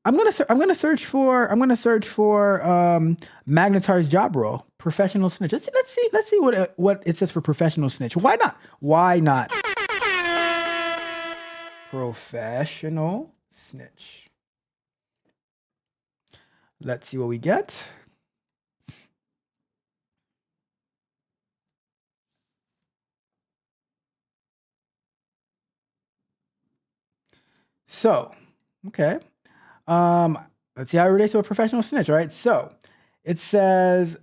I'm gonna search for Magnetar's job role, professional snitch. Let's see what it says for professional snitch. Why not? Why not? Professional snitch. Let's see what we get. So, okay. Let's see how it relates to a professional snitch, right? So it says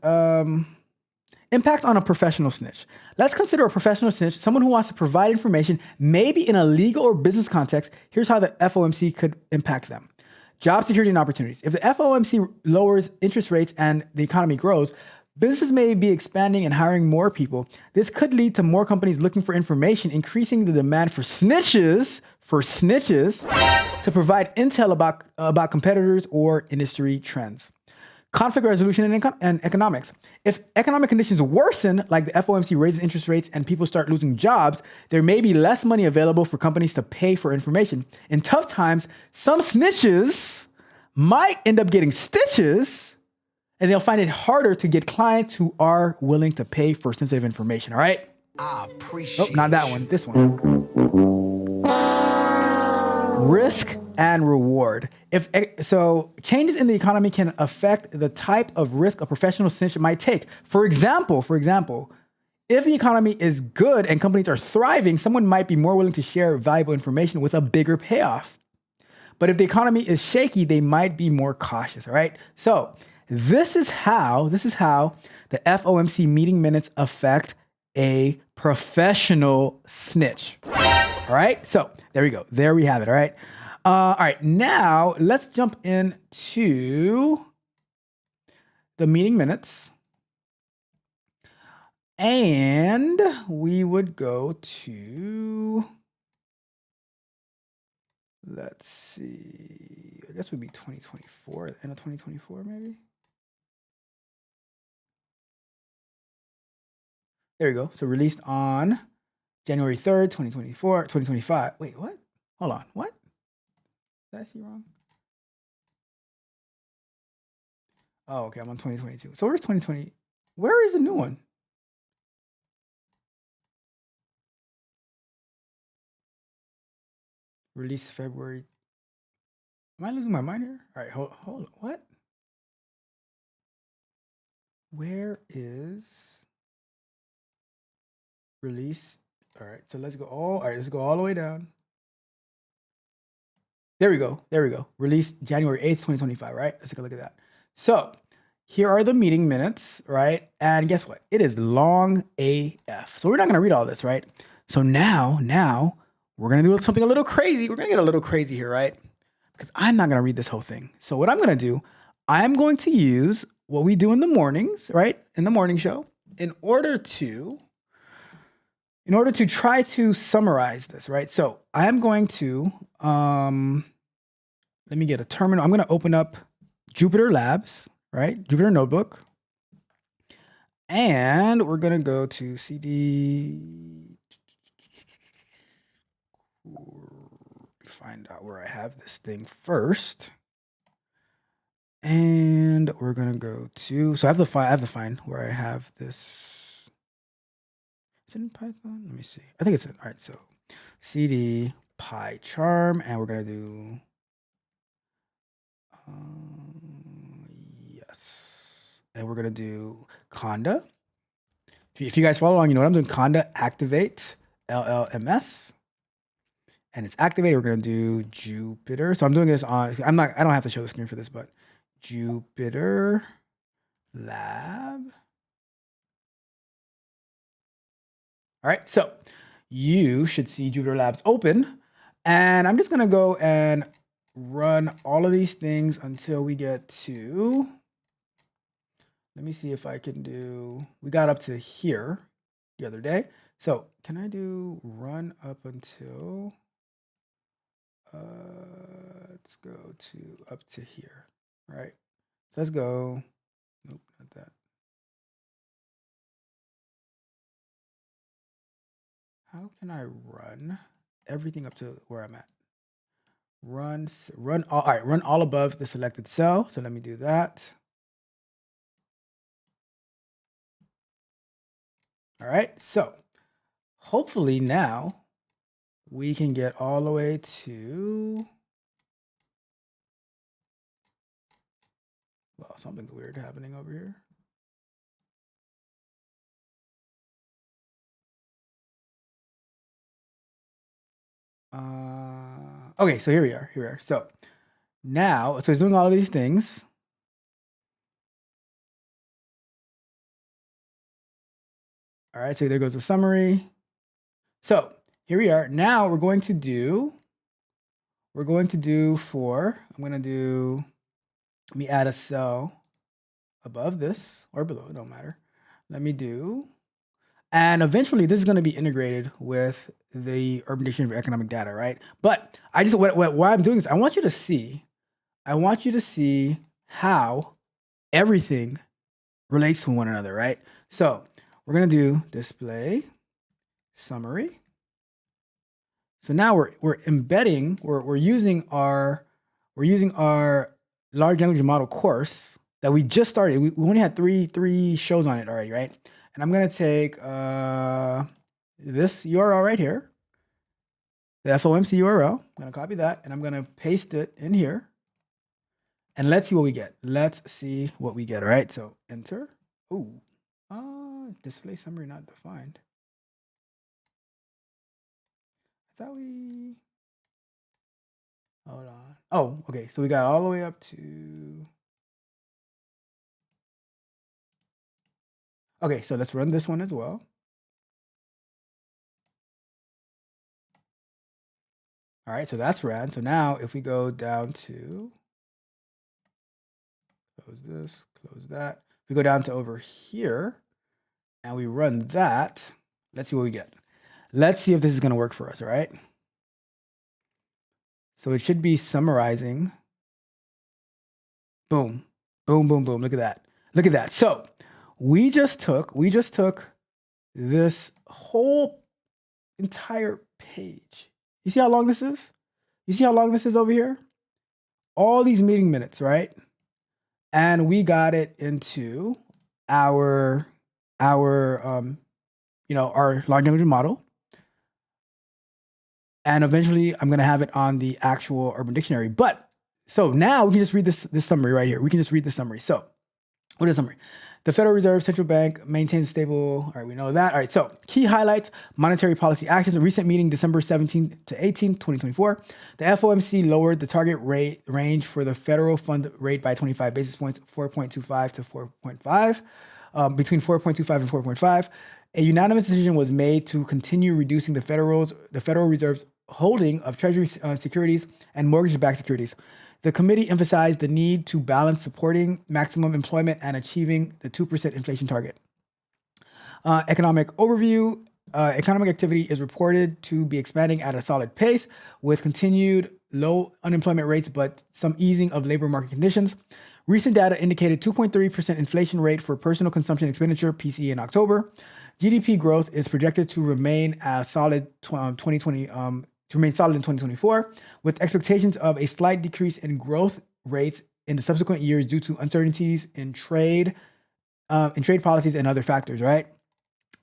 impact on a professional snitch. Let's consider a professional snitch someone who wants to provide information, maybe in a legal or business context. Here's how the FOMC could impact them. Job security and opportunities. If the FOMC lowers interest rates and the economy grows, businesses may be expanding and hiring more people. This could lead to more companies looking for information, increasing the demand for snitches to provide intel about competitors or industry trends. Conflict resolution and economics. If economic conditions worsen, like the FOMC raises interest rates and people start losing jobs, there may be less money available for companies to pay for information. In tough times, some snitches might end up getting stitches, and they'll find it harder to get clients who are willing to pay for sensitive information. All right? I appreciate Oh, not that one. This one. Risk and reward. So changes in the economy can affect the type of risk a professional snitch might take. For example, if the economy is good and companies are thriving, someone might be more willing to share valuable information with a bigger payoff. But if the economy is shaky, they might be more cautious. All right. So this is how the FOMC meeting minutes affect a professional snitch. All right. So there we go. There we have it. All right. All right. Now let's jump into the meeting minutes. And we would go to, let's see, I guess it would be 2024, the end of 2024, maybe. There you go. So released on January 3rd, 2025. Wait, what? Hold on. What? Did I see wrong? Oh, okay. I'm on 2022. So where's 2020? Where is the new one? Released February. Am I losing my mind here? All right, hold on. What? Where is release? All right, so let's go let's go all the way down. There we go. Released January 8th, 2025, right? Let's take a look at that. So here are the meeting minutes, right? And guess what? It is long AF. So we're not going to read all this, right? So now we're going to do something a little crazy. We're going to get a little crazy here, right? Because I'm not going to read this whole thing. So what I'm going to do, I'm going to use what we do in the mornings, right? In the morning show, in order to try to summarize this, right? So I am going to, let me get a terminal. I'm going to open up Jupyter Labs, right? Jupyter Notebook. And we're going to go to CD. Find out where I have this thing first. And we're going to go to, so I have to find where I have this. Is it in Python? Let me see. I think it's in, all right. So CD PyCharm, and we're going to do, yes. And we're going to do Conda. If you guys follow along, you know what I'm doing. Conda activate LLMS. And it's activated. We're going to do Jupyter. So I'm doing this on, I don't have to show the screen for this, but Jupyter Lab. All right. So you should see Jupyter Labs open. And I'm just going to go and run all of these things until we get to, let me see if I can do, we got up to here the other day. So can I do run up until, let's go to up to here, right? Let's go, nope, not that. How can I run everything up to where I'm at? Run all, all right, run all above the selected cell. So let me do that. All right, so hopefully now we can get all the way to, well, something's weird happening over here. Okay, so here we are. So now, so it's doing all of these things. All right, so there goes the summary. So here we are. Now we're going to do for, let me add a cell above this or below, it don't matter. Let me do, and eventually this is going to be integrated with the Urban Dictionary of Economic Data, right? But I just, what I'm doing is I want you to see how everything relates to one another, right? So we're going to do display summary. So now we're embedding, we're using our large language model course that we just started. We only had three shows on it already, right? And I'm going to take this URL right here, the FOMC URL. I'm going to copy that and I'm going to paste it in here. And let's see what we get. All right, so enter. Ooh, display summary not defined. I thought we, hold on. Oh, okay, so we got all the way up to, okay, so let's run this one as well. All right, so that's ran. So now if we go down to, close this, close that. If we go down to over here and we run that, let's see what we get. Let's see if this is going to work for us, all right? So it should be summarizing. Boom, boom, boom, boom. Look at that. Look at that. So we just took this whole entire page. You see how long this is? You see how long this is over here? All these meeting minutes, right? And we got it into our large language model. And eventually I'm going to have it on the actual Urban Dictionary. But so now we can just read this summary right here. We can just read the summary. So what is the summary? The Federal Reserve Central Bank maintains stable. All right, we know that. All right, so key highlights, monetary policy actions. A recent meeting, December 17th to 18th, 2024. The FOMC lowered the target rate range for the federal fund rate by 25 basis points, 4.25 to 4.5, between 4.25 and 4.5. A unanimous decision was made to continue reducing the Federal Reserve's holding of Treasury securities and mortgage-backed securities. The committee emphasized the need to balance supporting maximum employment and achieving the 2% inflation target. Economic overview. Economic activity is reported to be expanding at a solid pace with continued low unemployment rates, but some easing of labor market conditions. Recent data indicated 2.3% inflation rate for personal consumption expenditure, PCE, in October. GDP growth is projected to remain solid in 2024, with expectations of a slight decrease in growth rates in the subsequent years due to uncertainties in trade policies and other factors. Right,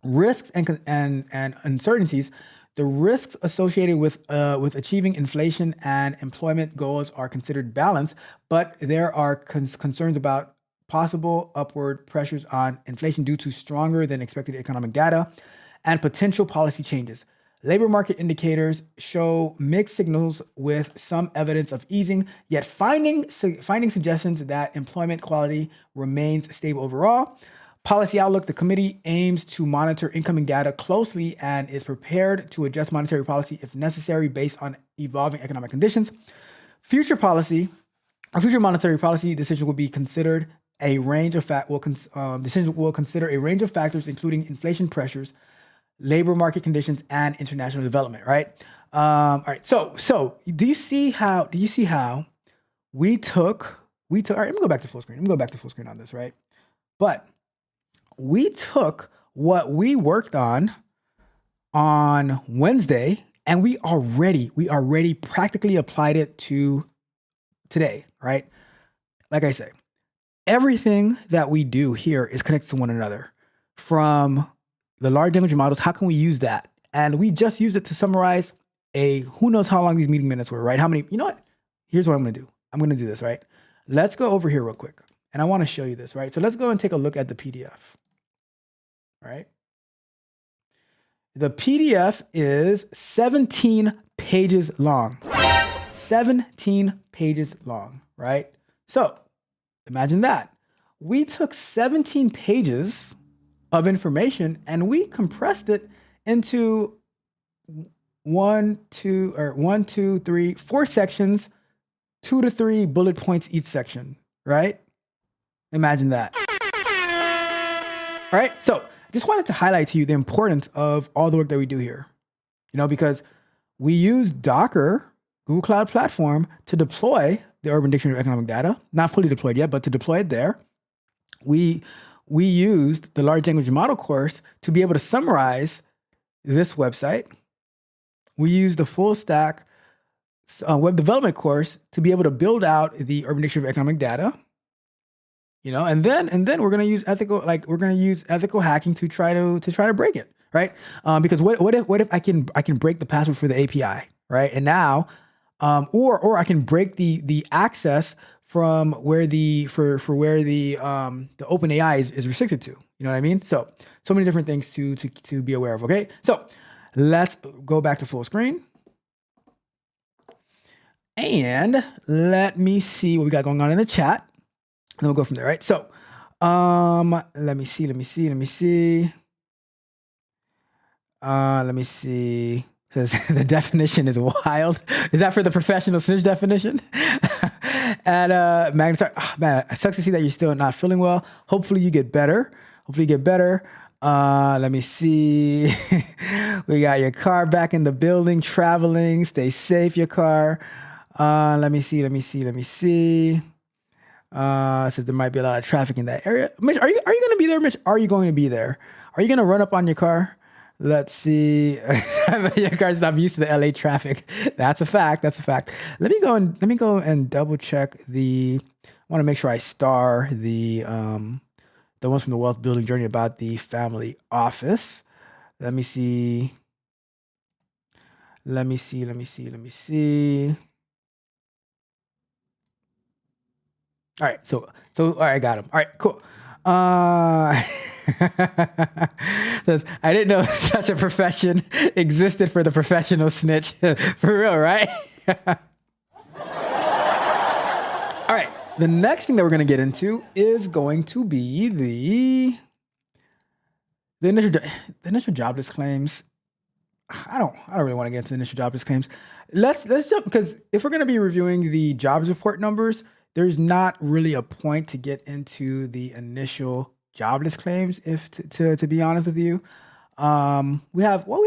risks and uncertainties. The risks associated with achieving inflation and employment goals are considered balanced, but there are concerns about possible upward pressures on inflation due to stronger than expected economic data and potential policy changes. Labor market indicators show mixed signals with some evidence of easing, yet finding suggestions that employment quality remains stable overall. Policy outlook. The committee aims to monitor incoming data closely and is prepared to adjust monetary policy if necessary based on evolving economic conditions. Future monetary policy decision will be considered a range of consider a range of factors, including inflation pressures, labor market conditions, and international development, right? All right. So do you see how we took, all right, let me go back to full screen. Let me go back to full screen on this, right? But we took what we worked on Wednesday, and we already practically applied it to today, right? Like I say, everything that we do here is connected to one another. From the large language models, how can we use that? And we just used it to summarize who knows how long these meeting minutes were, right? How many, you know what? Here's what I'm gonna do. I'm gonna do this, right? Let's go over here real quick. And I wanna show you this, right? So let's go and take a look at the PDF, right? The PDF is 17 pages long. 17 pages long, right? So imagine that. We took 17 pages of information and we compressed it into 4 sections, 2 to 3 bullet points each section, right? Imagine that. All right, so just wanted to highlight to you the importance of all the work that we do here, because we use Docker, Google Cloud Platform, to deploy the Urban Dictionary of Economic Data, not fully deployed yet, but to deploy it there. We used the large language model course to be able to summarize this website. We used the full stack web development course to be able to build out the Urban Dictionary of Economic Data. And then we're gonna use ethical hacking to try to break it, right? Because what if I can break the password for the API, right? And now, or I can break the access from where the OpenAI is restricted to. You know what I mean? So many different things to be aware of. Okay, so let's go back to full screen. And let me see what we got going on in the chat. And then we'll go from there, right? So, let me see. Says the definition is wild. Is that for the professional snitch definition? And Magnetar, man, it sucks to see that you're still not feeling well. Hopefully you get better. Let me see. We got your car back in the building, traveling. Stay safe, your car. Let me see. Says there might be a lot of traffic in that area. Mitch, are you going to be there, Mitch? Are you going to be there? Are you going to run up on your car? Let's see. Your car's not used to the LA traffic. That's a fact. Let me go and double check I want to make sure I star the ones from the wealth building journey about the family office. Let me see. All right, so all right, I got him. All right, cool. Says, I didn't know such a profession existed for the professional snitch. For real, right? All right, the next thing that we're going to get into is going to be the initial jobless claims. I don't really want to get into the initial jobless claims. Let's jump, because if we're going to be reviewing the jobs report numbers, there's not really a point to get into the initial jobless claims, to be honest with you. We have 3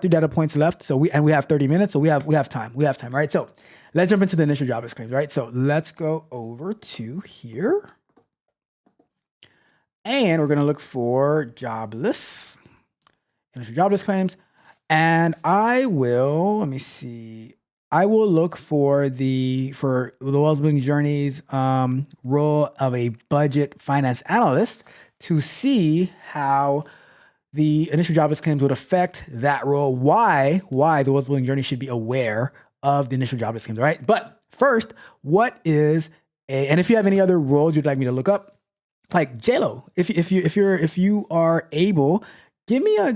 data points left. So we have 30 minutes. So we have time, right? So let's jump into the initial jobless claims, right? So let's go over to here. And we're going to look for initial jobless claims. And I will look for the Wealth Building Journey's role of a budget finance analyst to see how the initial jobless claims would affect that role. Why the Wealth Building Journey should be aware of the initial jobless claims, right? But first, and if you have any other roles you'd like me to look up, like JLo, if you are able, give me a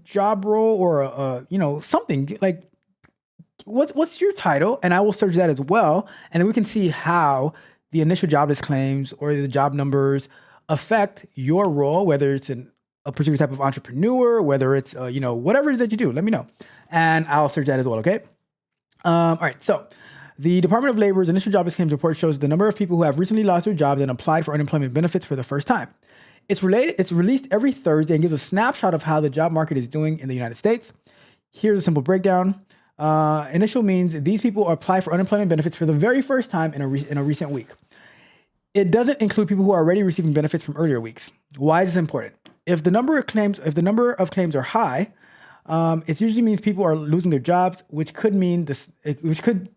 job role or something like. What's your title? And I will search that as well. And then we can see how the initial jobless claims or the job numbers affect your role, whether it's a particular type of entrepreneur, whether it's, whatever it is that you do, let me know. And I'll search that as well, okay? All right, so the Department of Labor's initial jobless claims report shows the number of people who have recently lost their jobs and applied for unemployment benefits for the first time. It's released every Thursday and gives a snapshot of how the job market is doing in the United States. Here's a simple breakdown. Initial means these people apply for unemployment benefits for the very first time in a recent week. It doesn't include people who are already receiving benefits from earlier weeks. Why is this important? If the number of claims are high, it usually means people are losing their jobs, which could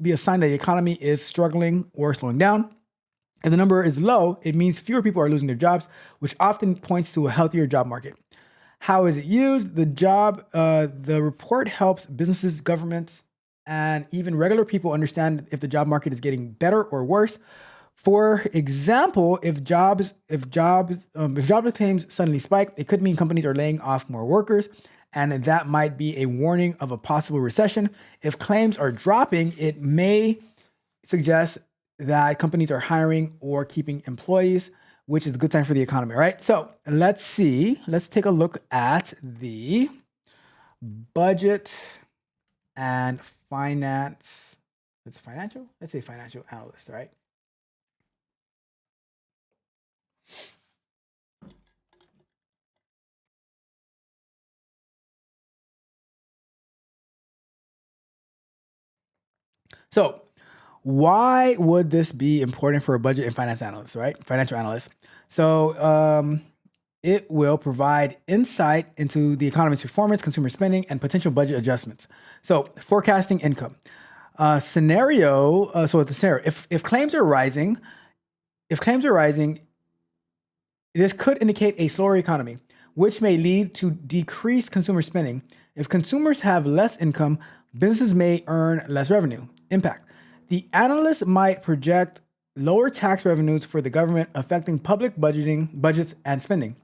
be a sign that the economy is struggling or slowing down. If the number is low, it means fewer people are losing their jobs, which often points to a healthier job market. How is it used? The report helps businesses, governments, and even regular people understand if the job market is getting better or worse. For example, if jobless claims suddenly spike, it could mean companies are laying off more workers, and that might be a warning of a possible recession. If claims are dropping, it may suggest that companies are hiring or keeping employees, which is a good sign for the economy, right? So let's see. Let's take a look at the budget and finance. Let's say financial analyst, right? So why would this be important for a budget and finance analyst, right? Financial analyst. So it will provide insight into the economy's performance, consumer spending, and potential budget adjustments. So forecasting income. So the scenario, if claims are rising, this could indicate a slower economy, which may lead to decreased consumer spending. If consumers have less income, businesses may earn less revenue. Impact. The analyst might project lower tax revenues for the government, affecting public budgets, and spending.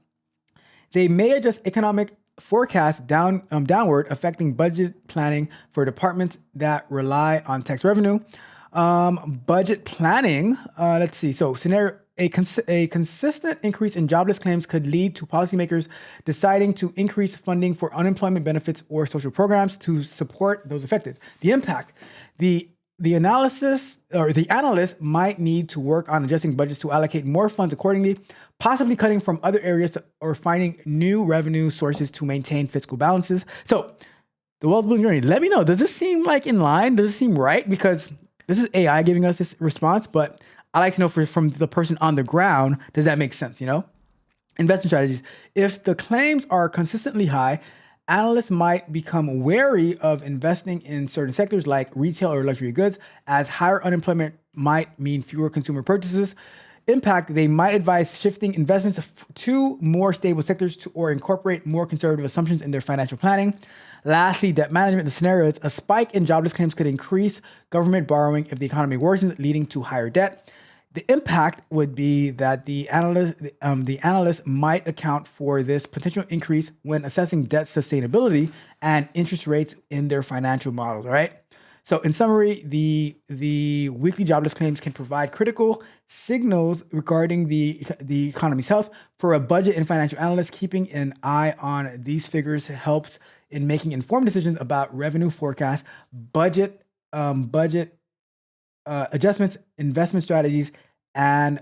They may adjust economic forecasts downward, affecting budget planning for departments that rely on tax revenue. Budget planning. Let's see. So scenario. A consistent increase in jobless claims could lead to policymakers deciding to increase funding for unemployment benefits or social programs to support those affected. The impact. The analyst might need to work on adjusting budgets to allocate more funds accordingly, possibly cutting from other areas or finding new revenue sources to maintain fiscal balances. So the wealth building journey, let me know, does this seem like in line? Does it seem right? Because this is AI giving us this response, but I like to know from the person on the ground, does that make sense, Investment strategies. If the claims are consistently high, analysts might become wary of investing in certain sectors like retail or luxury goods, as higher unemployment might mean fewer consumer purchases. Impact, they might advise shifting investments to more stable sectors or incorporate more conservative assumptions in their financial planning. Lastly, debt management. The scenario is a spike in jobless claims could increase government borrowing if the economy worsens, leading to higher debt. The impact would be that the analyst might account for this potential increase when assessing debt sustainability and interest rates in their financial models. All right. So in summary, the weekly jobless claims can provide critical signals regarding the economy's health. For a budget and financial analyst, keeping an eye on these figures helps in making informed decisions about revenue forecasts, budget adjustments, investment strategies, and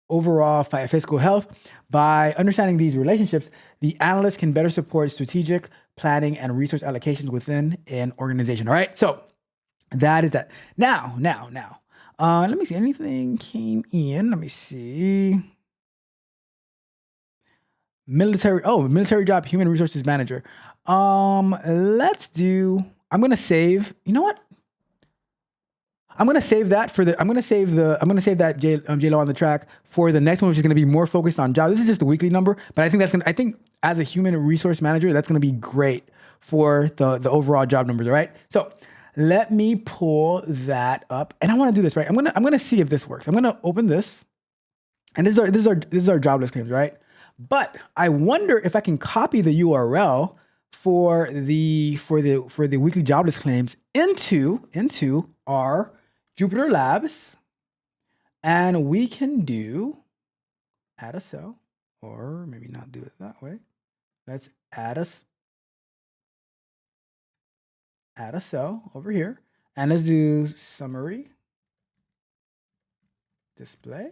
overall fiscal health. By understanding these relationships, the analyst can better support strategic planning and resource allocations within an organization. All right, so that is that. Now, let me see. Anything came in? Let me see. Military job, human resources manager. Let's do. I'm gonna save. You know what? I'm gonna save that J-Lo on the track for the next one, which is gonna be more focused on jobs. This is just the weekly number, but I think as a human resource manager, that's gonna be great for the overall job numbers. All right. So let me pull that up, and I want to do this right. I'm gonna see if this works. I'm gonna open this, and this is our jobless claims, right? But I wonder if I can copy the URL for the weekly jobless claims into our Jupyter Labs, and we can add a cell, or maybe not do it that way. Let's add a cell over here, and let's do summary, display,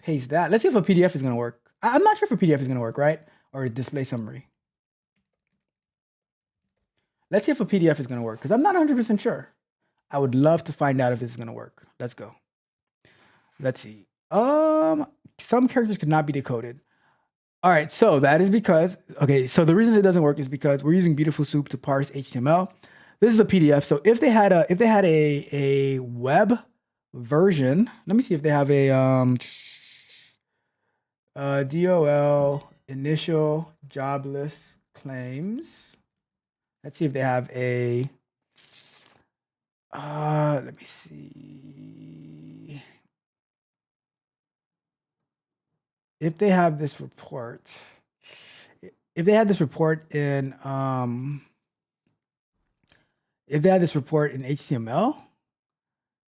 paste that. Let's see if a PDF is going to work. I'm not sure if a PDF is going to work, right? Or a display summary. Let's see if a PDF is going to work because I'm not 100% sure. I would love to find out if this is going to work. Let's go. Let's see. Some characters could not be decoded. All right, so that is because, okay, so the reason it doesn't work is because we're using Beautiful Soup to parse HTML. This is a PDF. So if they had a web version, let me see if they have a DOL initial jobless claims. Let's see if they have a let me see. If they have this report, if they had this report in HTML,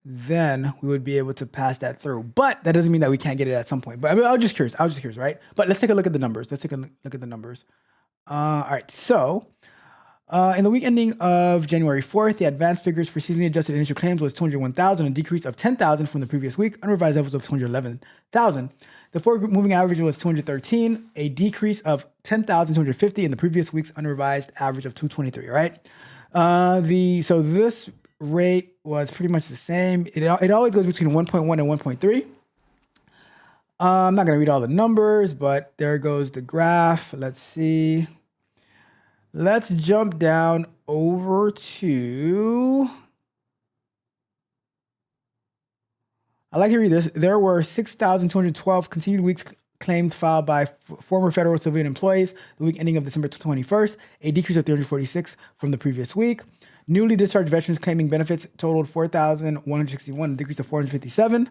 then we would be able to pass that through. But that doesn't mean that we can't get it at some point. But I mean, I was just curious, right? But let's take a look at the numbers. Let's take a look at the numbers. All right, so in the week ending of January 4th, the advanced figures for seasonally adjusted initial claims was 201,000, a decrease of 10,000 from the previous week, unrevised levels of 211,000. The forward moving average was 213, a decrease of 10,250 in the previous week's unrevised average of 223, right? So this rate was pretty much the same. It always goes between 1.1 and 1.3. I'm not going to read all the numbers, but there goes the graph. Let's see. Let's jump down over to, I like to read this. There were 6,212 continued weeks claimed filed by former federal civilian employees the week ending of December 21st, a decrease of 346 from the previous week. Newly discharged veterans claiming benefits totaled 4,161, a decrease of 457.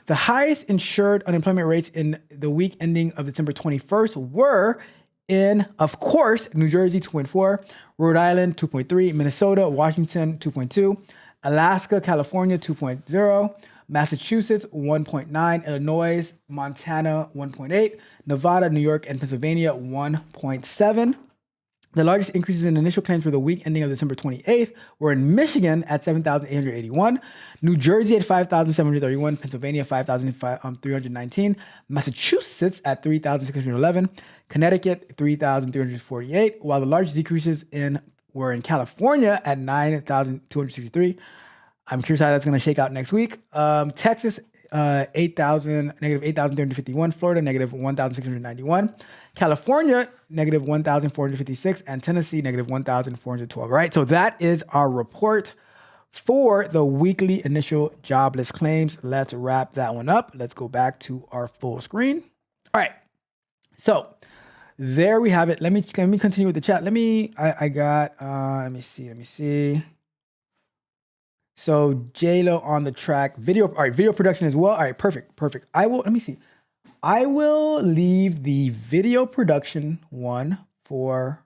The highest insured unemployment rates in the week ending of December 21st were in, of course, New Jersey 2.4, Rhode Island 2.3, Minnesota, Washington 2.2, Alaska, California 2.0, Massachusetts 1.9, Illinois, Montana 1.8, Nevada, New York, and Pennsylvania 1.7. The largest increases in initial claims for the week ending of December 28th were in Michigan at 7,881, New Jersey at 5,731, Pennsylvania 5,319, Massachusetts at 3,611, Connecticut 3,348, while the largest decreases were in California at 9,263. I'm curious how that's going to shake out next week. Texas, negative 8,351. Florida, negative 1,691. California, negative 1,456. And Tennessee, negative 1,412. All right, so that is our report for the weekly initial jobless claims. Let's wrap that one up. Let's go back to our full screen. All right, so there we have it. Let me continue with the chat. Let me see. So J-Lo on the track, video. All right, video production as well. All right, perfect. I will leave the video production one for.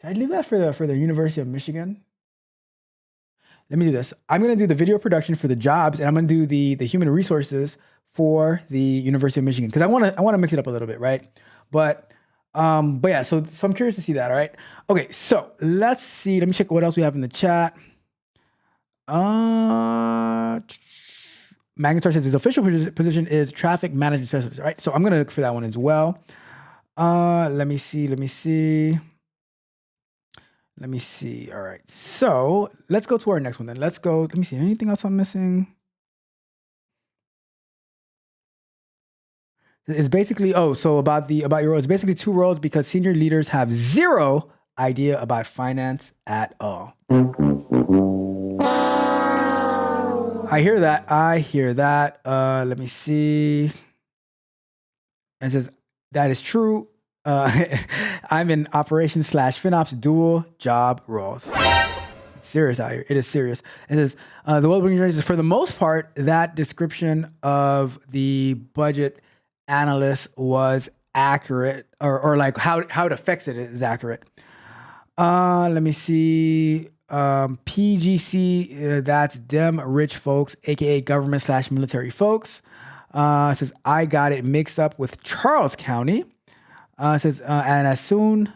Did I leave that for the University of Michigan? Let me do this. I'm gonna do the video production for the jobs, and I'm gonna do the human resources for the University of Michigan because I wanna mix it up a little bit, right? But yeah. So I'm curious to see that. All right. Okay. So let's see. Let me check what else we have in the chat. Magnetar says his official position is traffic management specialist, right? So I'm gonna look for that one as well. Let me see. All right. So let's go to our next one then. Let me see. Anything else I'm missing? It's basically about your role. It's basically two roles because senior leaders have zero idea about finance at all. I hear that. Let me see. It says, that is true. I'm in operations / FinOps dual job roles. It's serious out here. It is serious. It says, the well-being journey is, for the most part, that description of the budget analyst was accurate, or like how it affects it is accurate. Let me see. PGC, that's them rich folks, aka government / military folks. It says, I got it mixed up with Charles County. It says, and as soon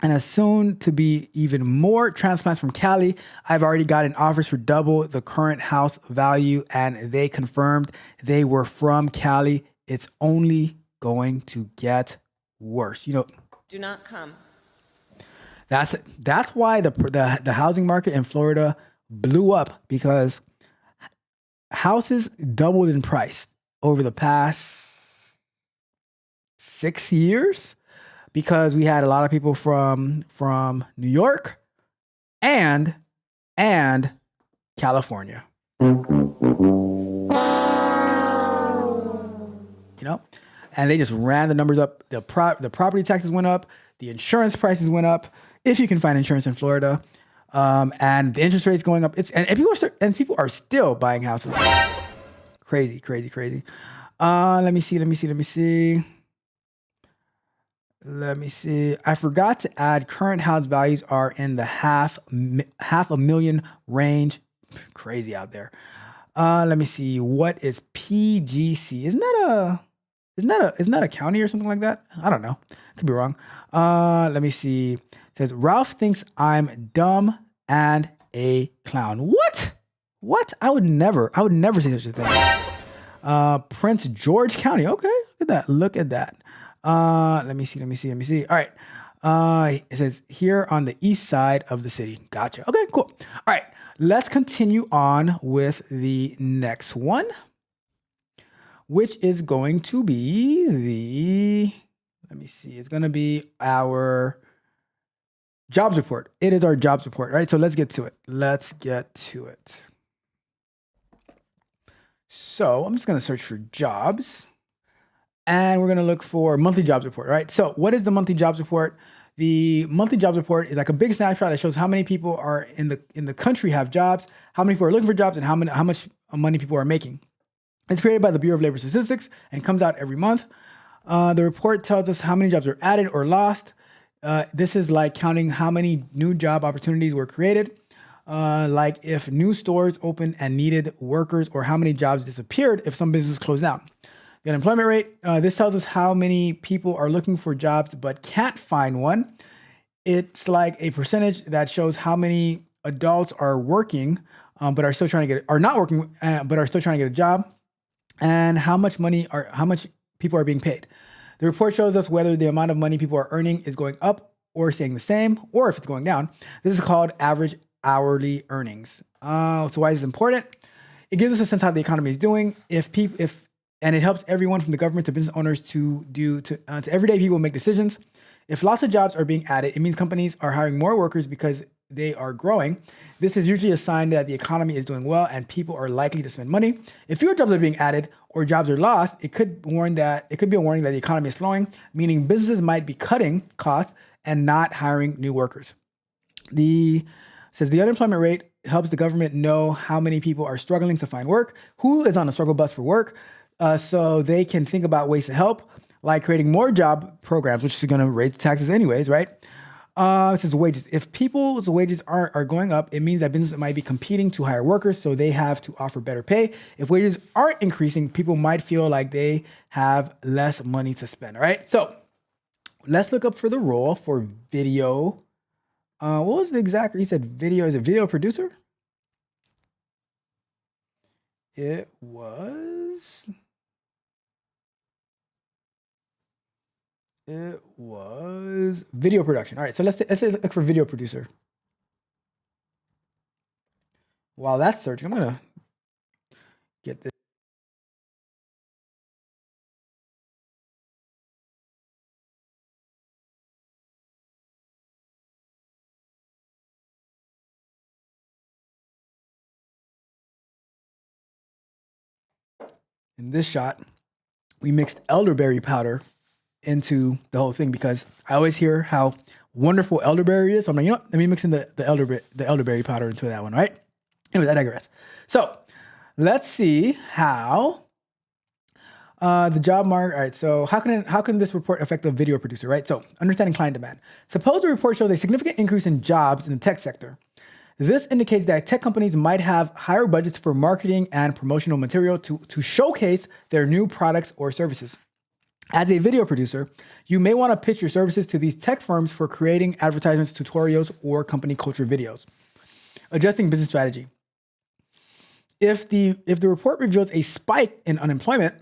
and as soon to be even more transplants from Cali. I've already gotten offers for double the current house value, and they confirmed they were from Cali. It's only going to get worse. You know, Do not come. that's why the housing market in Florida blew up, because houses doubled in price over the past 6 years, because we had a lot of people from New York and California. You know, and they just ran the numbers up. The property taxes went up, the insurance prices went up, if you can find insurance in Florida, and the interest rates going up. And people are still buying houses. Crazy. Let me see. I forgot to add current house values are in the half a million range. Crazy out there. Let me see. What is PGC? Isn't that a county or something like that? I don't know. Could be wrong. Let me see. It says Ralph thinks I'm dumb and a clown. What? I would never say such a thing. Prince George County. Okay, look at that. Let me see. All right. It says here on the east side of the city. Gotcha. Okay, cool. All right. Let's continue on with the next one, which is going to be it's going to be our jobs report. It is our jobs report, right? So let's get to it. So I'm just going to search for jobs, and we're going to look for monthly jobs report, right? So what is the monthly jobs report? The monthly jobs report is like a big snapshot that shows how many people are in the country have jobs, how many people are looking for jobs, and how much money people are making. It's created by the Bureau of Labor Statistics and comes out every month. The report tells us how many jobs are added or lost. This is like counting how many new job opportunities were created, like if new stores opened and needed workers, or how many jobs disappeared if some business closed down. The unemployment rate, this tells us how many people are looking for jobs but can't find one. It's like a percentage that shows how many adults are working but are still trying to not working but are still trying to get a job, and how much people are being paid. The report shows us whether the amount of money people are earning is going up or staying the same, or if it's going down. This is called average hourly earnings. So why is this important? It gives us a sense how the economy is doing. And it helps everyone from the government to business owners to everyday people make decisions. If lots of jobs are being added, it means companies are hiring more workers because they are growing. This is usually a sign that the economy is doing well and people are likely to spend money. If fewer jobs are being added or jobs are lost, it could be a warning that the economy is slowing, meaning businesses might be cutting costs and not hiring new workers. Says the unemployment rate helps the government know how many people are struggling to find work, who is on a struggle bus for work, so they can think about ways to help, like creating more job programs, which is going to raise taxes anyways, right? It says wages. If people's wages are going up, it means that businesses might be competing to hire workers, so they have to offer better pay. If wages aren't increasing, people might feel like they have less money to spend, all right? So let's look up for the role for video. What was the exact, he said video, is it video producer? It was video production. All right, so let's look for video producer. While that's searching, I'm gonna get this. In this shot, we mixed elderberry powder into the whole thing because I always hear how wonderful elderberry is. So I'm like, let me mix in the elderberry powder into that one, right? Anyway, I digress. So let's see how the job market. All right, so how can this report affect the video producer, right? So understanding client demand. Suppose the report shows a significant increase in jobs in the tech sector. This indicates that tech companies might have higher budgets for marketing and promotional material to showcase their new products or services. As a video producer, you may want to pitch your services to these tech firms for creating advertisements, tutorials, or company culture videos. Adjusting business strategy. If the report reveals a spike in unemployment,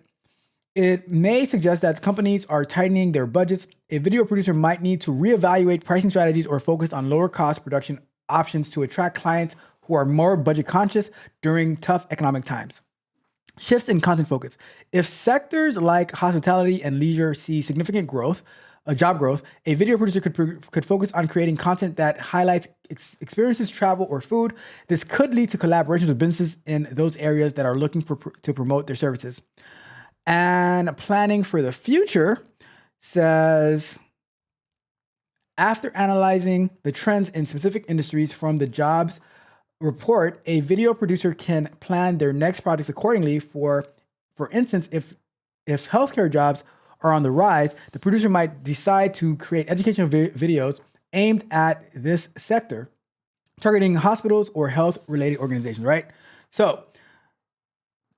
it may suggest that companies are tightening their budgets. A video producer might need to reevaluate pricing strategies or focus on lower cost production options to attract clients who are more budget conscious during tough economic times. Shifts in content focus. If sectors like hospitality and leisure see significant growth, job growth, a video producer could focus on creating content that highlights experiences, travel, or food. This could lead to collaborations with businesses in those areas that are looking to promote their services. And planning for the future says, after analyzing the trends in specific industries from the jobs report, a video producer can plan their next projects accordingly. For instance, if healthcare jobs are on the rise, the producer might decide to create educational videos aimed at this sector, targeting hospitals or health-related organizations, right? So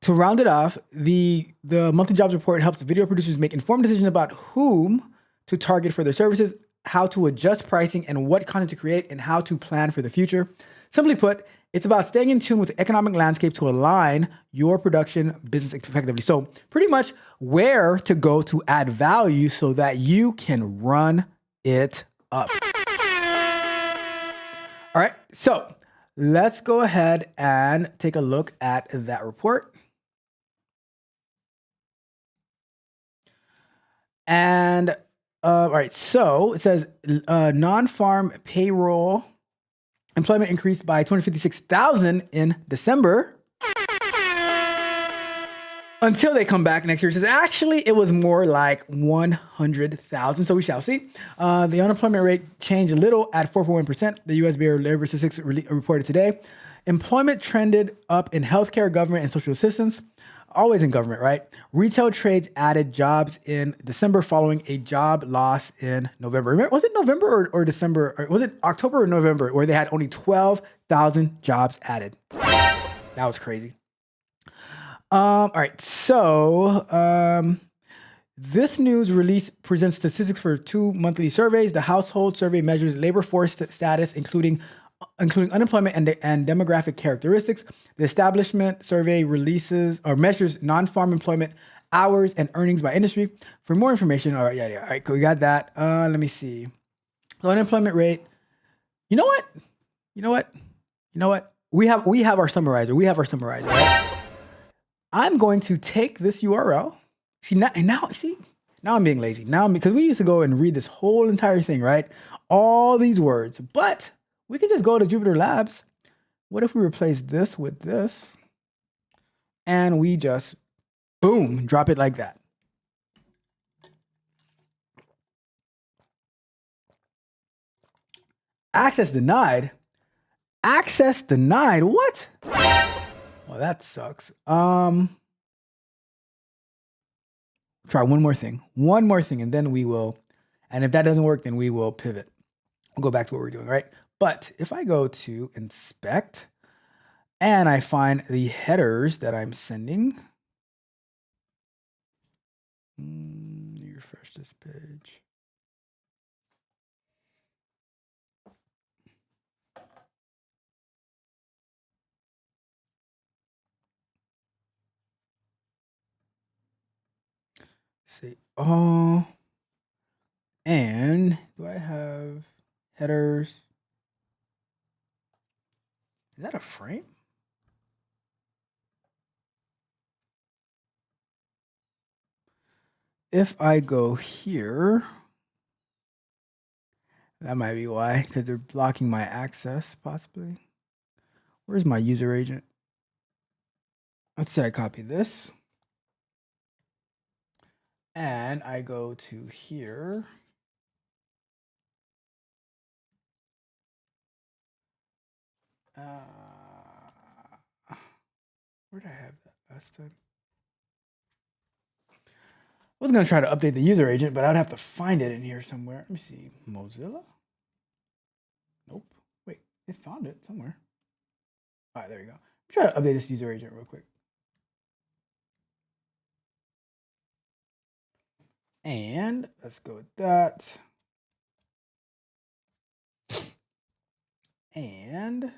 to round it off, the monthly jobs report helps video producers make informed decisions about whom to target for their services, how to adjust pricing, and what content to create, and how to plan for the future. Simply put, it's about staying in tune with the economic landscape to align your production business effectively. So pretty much where to go to add value so that you can run it up. All right, so let's go ahead and take a look at that report. And all right, so it says non-farm payroll employment increased by 256,000 in December until they come back next year. It says actually it was more like 100,000. So we shall see. The unemployment rate changed a little at 4.1%. The U.S. Bureau of Labor Statistics reported today. Employment trended up in healthcare, government, and social assistance. Always in government, right? Retail trades added jobs in December following a job loss in November. Remember, was it November or December? Or was it October or November where they had only 12,000 jobs added? That was crazy. All right, so this news release presents statistics for 2 monthly surveys. The household survey measures labor force status, including unemployment and demographic characteristics. The establishment survey measures non-farm employment, hours, and earnings by industry. For more information, all right, cool, we got that. Let me see. The unemployment rate. You know what? We have our summarizer. Right? I'm going to take this URL. Now I'm being lazy. Because we used to go and read this whole entire thing, right? All these words, but we could just go to Jupyter Labs. What if we replace this with this and we just, boom, drop it like that? Access denied? Access denied? What? Well, that sucks. Try one more thing, and then we will, and if that doesn't work, then we will pivot. We'll go back to what we're doing, right? But if I go to inspect and I find the headers that I'm sending, refresh this page. See, and do I have headers? Is that a frame? If I go here, that might be why, because they're blocking my access, possibly. Where's my user agent? Let's say I copy this. And I go to here. Where did I have that last time? I was going to try to update the user agent, but I'd have to find it in here somewhere. Let me see. Mozilla? Nope. Wait, it found it somewhere. All right, there you go. Try to update this user agent real quick. And let's go with that. And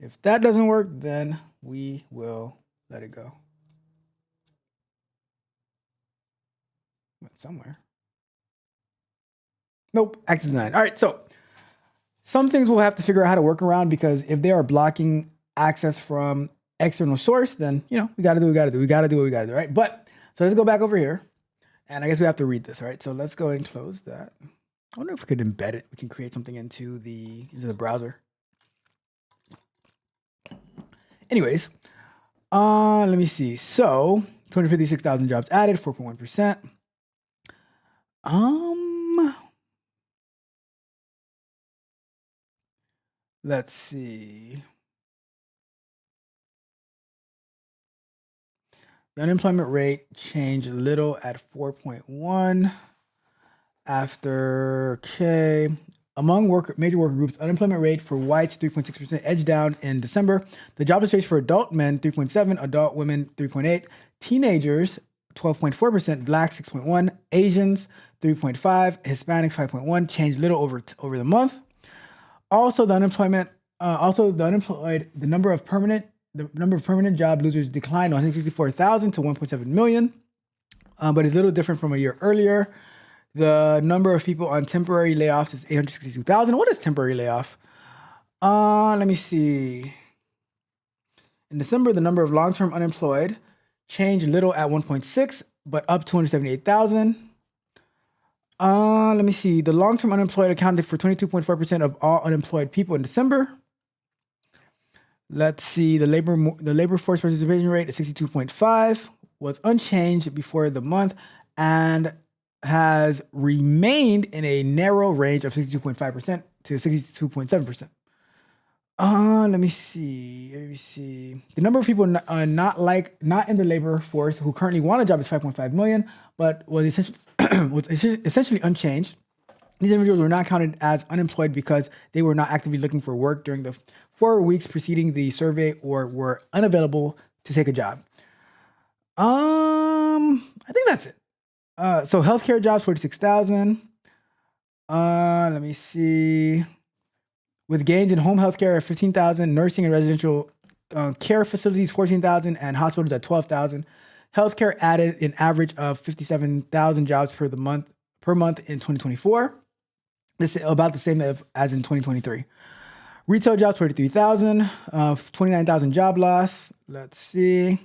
if that doesn't work, then we will let it go. Went somewhere. Nope, access denied. All right, so some things we'll have to figure out how to work around, because if they are blocking access from external source, then, you know, we got to do what we got to do. We got to do what we got to do, right? But so let's go back over here, and I guess we have to read this, right? So let's go ahead and close that. I wonder if we could embed it. We can create something into the browser. Anyways, let me see. So 256,000 jobs added, 4.1%. Let's see. The unemployment rate changed a little at 4.1 after, okay. Among major worker groups, unemployment rate for whites, 3.6%, edged down in December. The jobless rate for adult men, 3.7, adult women, 3.8, teenagers, 12.4%, black, 6.1, Asians, 3.5, Hispanics, 5.1, changed little over the month. Also, the unemployed, the number of permanent job losers declined 164,000 to 1.7 million, but it's a little different from a year earlier. The number of people on temporary layoffs is 862,000. What is temporary layoff? Let me see. In December, the number of long-term unemployed changed little at 1.6, but up 278,000. Let me see. The long-term unemployed accounted for 22.4% of all unemployed people in December. Let's see. The labor force participation rate at 62.5 was unchanged before the month and has remained in a narrow range of 62.5% to 62.7%. Let me see. The number of people not in the labor force who currently want a job is 5.5 million, but was essentially unchanged. These individuals were not counted as unemployed because they were not actively looking for work during the 4 weeks preceding the survey or were unavailable to take a job. I think that's it. So healthcare jobs, 46,000. Let me see. With gains in home healthcare at 15,000, nursing and residential care facilities, 14,000, and hospitals at 12,000. Healthcare added an average of 57,000 jobs per month in 2024. This is about the same as in 2023. Retail jobs, 43,000, 29,000 job loss. Let's see.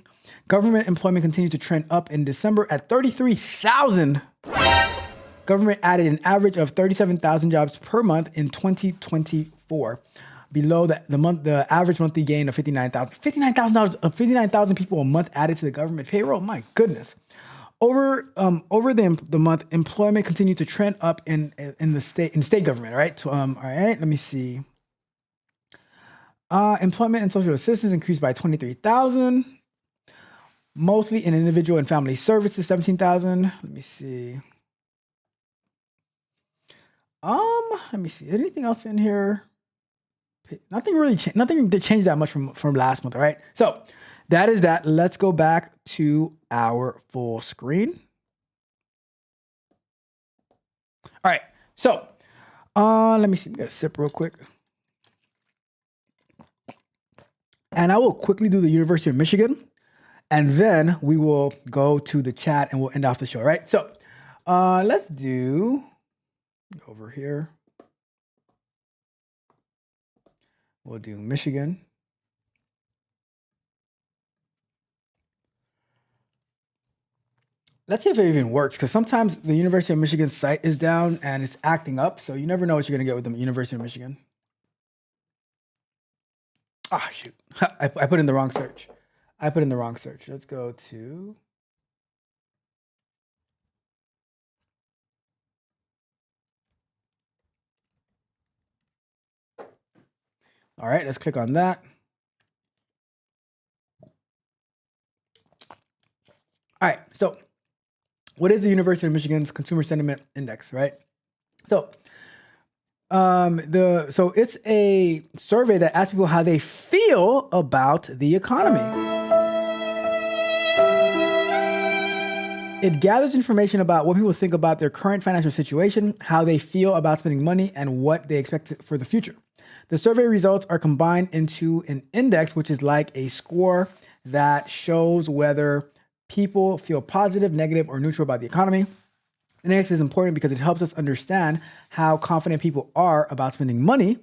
Government employment continued to trend up in December at 33,000. Government added an average of 37,000 jobs per month in 2024, below the average monthly gain of 59,000. $59,000 people a month added to the government payroll. My goodness. Over the month, employment continued to trend up in the state government. All right. All right. Let me see. Employment and social assistance increased by 23,000. Mostly in individual and family services, 17,000. Let me see. Let me see. Anything else in here? Nothing really changed. Nothing that changed that much from last month. All right. So that is that. Let's go back to our full screen. All right. So let me see. We got to sip real quick. And I will quickly do the University of Michigan. And then we will go to the chat and we'll end off the show. Right. So let's do over here. We'll do Michigan. Let's see if it even works, because sometimes the University of Michigan site is down and it's acting up. So you never know what you're going to get with the University of Michigan. Ah, shoot. I put in the wrong search. Let's go to. All right, let's click on that. All right, so what is the University of Michigan's Consumer Sentiment Index, right? So so it's a survey that asks people how they feel about the economy. It gathers information about what people think about their current financial situation, how they feel about spending money, and what they expect for the future. The survey results are combined into an index, which is like a score that shows whether people feel positive, negative, or neutral about the economy. The index is important because it helps us understand how confident people are about spending money.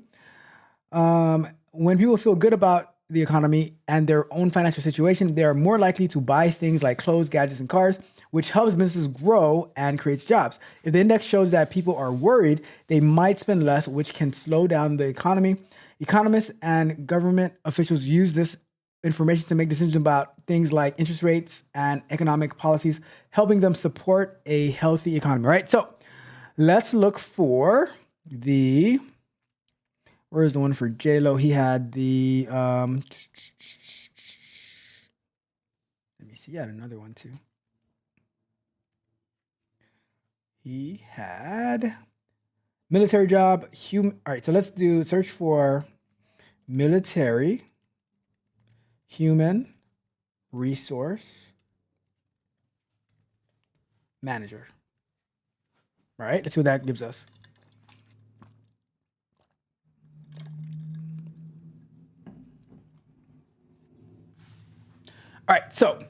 When people feel good about the economy and their own financial situation, they are more likely to buy things like clothes, gadgets, and cars, which helps businesses grow and creates jobs. If the index shows that people are worried, they might spend less, which can slow down the economy. Economists and government officials use this information to make decisions about things like interest rates and economic policies, helping them support a healthy economy, right? So let's look for where's the one for J-Lo? He had the, let me see, he had another one too. He had military job, all right, so let's do search for military human resource manager. All right, let's see what that gives us. All right, so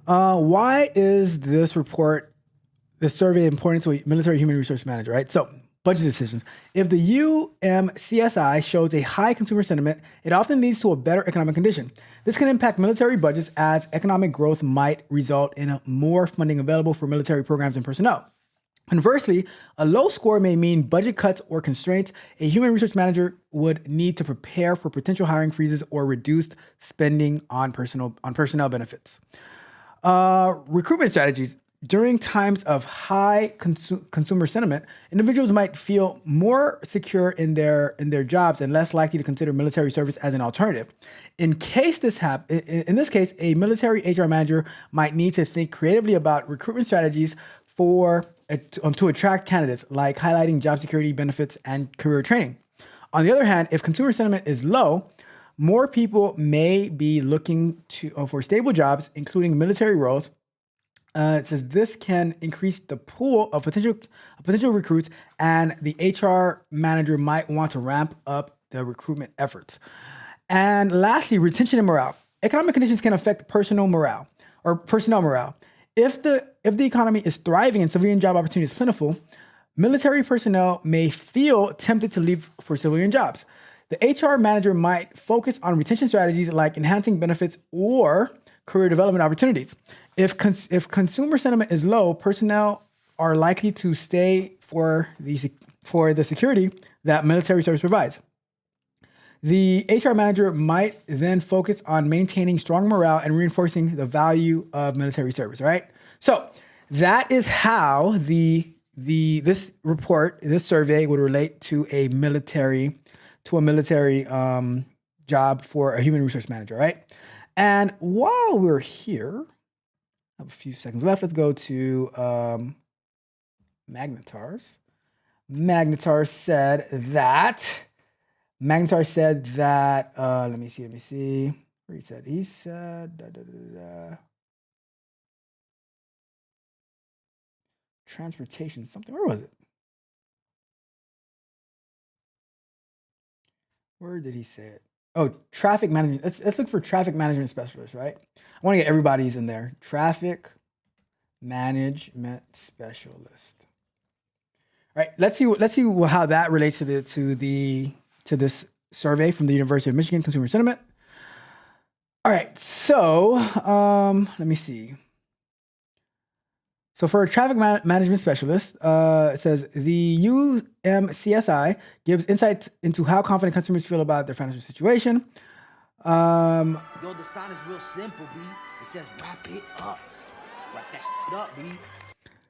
why is this survey important to a military human resource manager, right? So budget decisions. If the UMCSI shows a high consumer sentiment, it often leads to a better economic condition. This can impact military budgets as economic growth might result in more funding available for military programs and personnel. Conversely, a low score may mean budget cuts or constraints. A human resource manager would need to prepare for potential hiring freezes or reduced spending on personnel benefits. Recruitment strategies. During times of high consumer sentiment, individuals might feel more secure in their jobs and less likely to consider military service as an alternative. In this case, a military HR manager might need to think creatively about recruitment strategies to attract candidates, like highlighting job security benefits and career training. On the other hand, if consumer sentiment is low, more people may be looking for stable jobs, including military roles. It says this can increase the pool of potential recruits, and the HR manager might want to ramp up the recruitment efforts. And lastly, retention and morale. Economic conditions can affect personnel morale. If the economy is thriving and civilian job opportunities plentiful, military personnel may feel tempted to leave for civilian jobs. The HR manager might focus on retention strategies like enhancing benefits or career development opportunities. If consumer sentiment is low, personnel are likely to stay for the security that military service provides. The HR manager might then focus on maintaining strong morale and reinforcing the value of military service, right? So that is how this survey would relate to a military job for a human resource manager, right? And while we're here, I have a few seconds left. Let's go to Magnetar's. Magnetar said that, let me see. Where he said, transportation, something. Where was it? Where did he say it? Oh, traffic management. Let's look for traffic management specialist, right? I want to get everybody's in there. Traffic management specialist. All right, let's see how that relates to this survey from the University of Michigan Consumer Sentiment. All right, so let me see. So for a traffic management specialist, it says the UMCSI gives insights into how confident consumers feel about their financial situation. Yo, the sign is real simple, B. It says wrap it up. Wrap that shit up, B.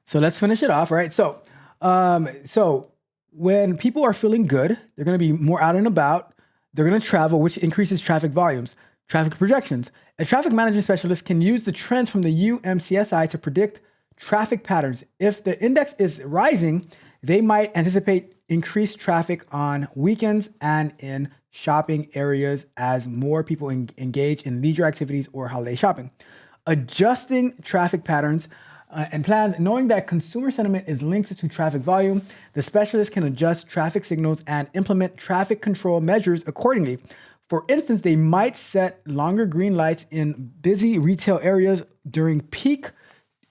So let's finish it off, right? So when people are feeling good, they're going to be more out and about. They're going to travel, which increases traffic volumes, traffic projections. A traffic management specialist can use the trends from the UMCSI to predict traffic patterns. If the index is rising, they might anticipate increased traffic on weekends and in shopping areas as more people engage in leisure activities or holiday shopping. Adjusting traffic patterns and plans. Knowing that consumer sentiment is linked to traffic volume, the specialists can adjust traffic signals and implement traffic control measures accordingly. For instance, they might set longer green lights in busy retail areas during peak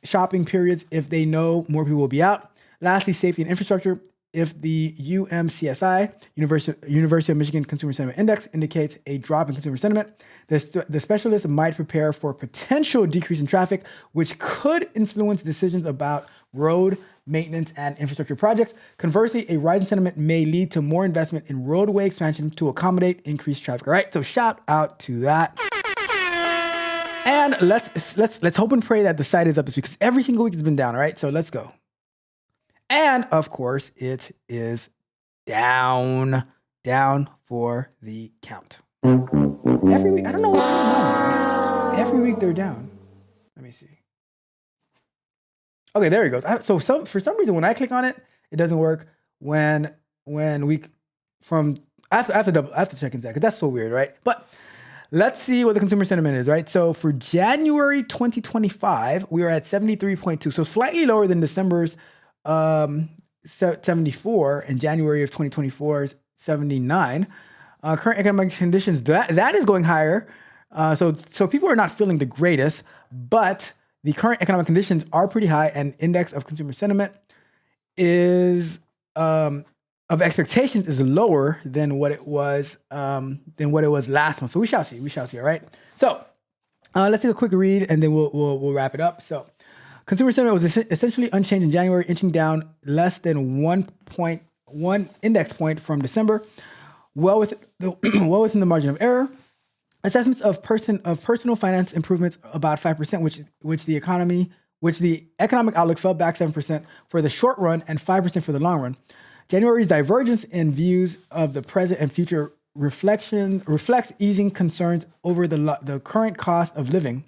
shopping periods if they know more people will be out. Lastly, safety and infrastructure. If the UMCSI, University of Michigan Consumer Sentiment Index, indicates a drop in consumer sentiment, the specialist might prepare for a potential decrease in traffic, which could influence decisions about road maintenance and infrastructure projects. Conversely, a rise in sentiment may lead to more investment in roadway expansion to accommodate increased traffic. All right, so shout out to that. And let's hope and pray that the site is up this week, because every single week it's been down. All right, so let's go. And of course, it is down for the count. Every week, I don't know what's going on. Every week they're down. Let me see. Okay, there it goes. So for some reason, when I click on it, it doesn't work. When we from I have to check into that, because that's so weird, right? But let's see what the consumer sentiment is, right? So for January 2025, we are at 73.2, so slightly lower than December's 74 and January of 2024's 79. Current economic conditions, that is going higher. So people are not feeling the greatest, but the current economic conditions are pretty high, and index of consumer sentiment is of expectations is lower than what it was last month. So we shall see. All right. So let's take a quick read, and then we'll wrap it up. So consumer sentiment was essentially unchanged in January, inching down less than 1.1 index point from December, well within the margin of error. Assessments of personal finance improvements about 5%, which the economic outlook fell back 7% for the short run and 5% for the long run. January's divergence in views of the present and future reflects easing concerns over the current cost of living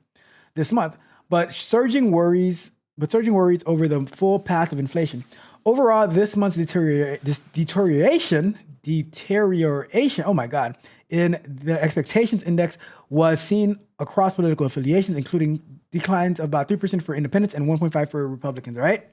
this month, but surging worries over the full path of inflation. Overall, this month's deterioration, oh my God, in the expectations index was seen across political affiliations, including declines of about 3% for independents and 1.5% for Republicans, all right?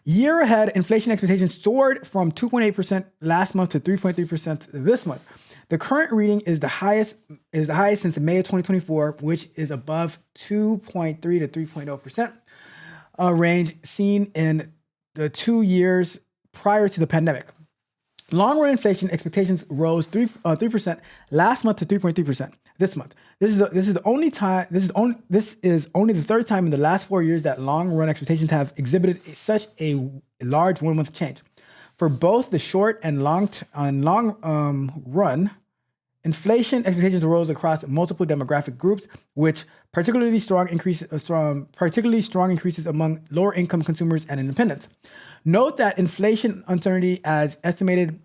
Year ahead, inflation expectations soared from 2.8% last month to 3.3% this month. The current reading is the highest since May of 2024, which is above 2.3 to 3.0% range seen in the 2 years prior to the pandemic. Long-run inflation expectations rose 3% last month to 3.3% this month. This is only the third time in the last 4 years that long-run expectations have exhibited such a large 1 month change. For both the short and long run, inflation expectations rose across multiple demographic groups, which particularly strong increases among lower income consumers and independents. Note that inflation uncertainty, as estimated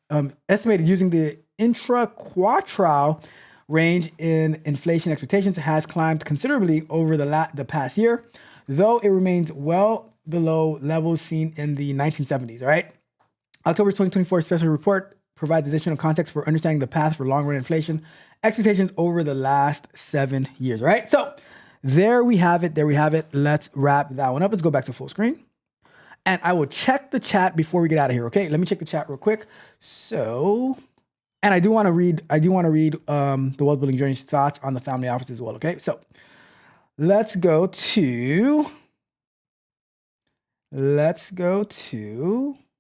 using the intra-quartile range in inflation expectations, has climbed considerably over the past year, though it remains well below levels seen in the 1970s. All right. October's 2024 special report provides additional context for understanding the path for long-run inflation expectations over the last 7 years. All right. So there we have it. Let's wrap that one up. Let's go back to full screen. And I will check the chat before we get out of here. Okay, let me check the chat real quick. So, and I do want to read the Wealth Building Journey's thoughts on the family office as well. Okay, so let's go to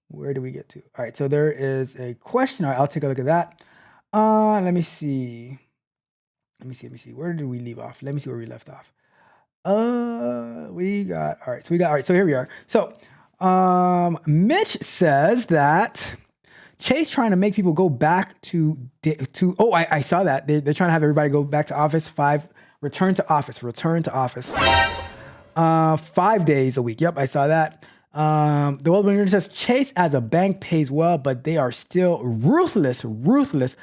where do we get to? All right, so there is a question. All right, I'll take a look at that. Let me see. Where did we leave off? Let me see where we left off. So here we are. So Mitch says that Chase trying to make people go back to I saw that. They're trying to have everybody go back to office, return to office. 5 days a week. Yep, I saw that. The Wealth Building says Chase as a bank pays well, but they are still ruthless. It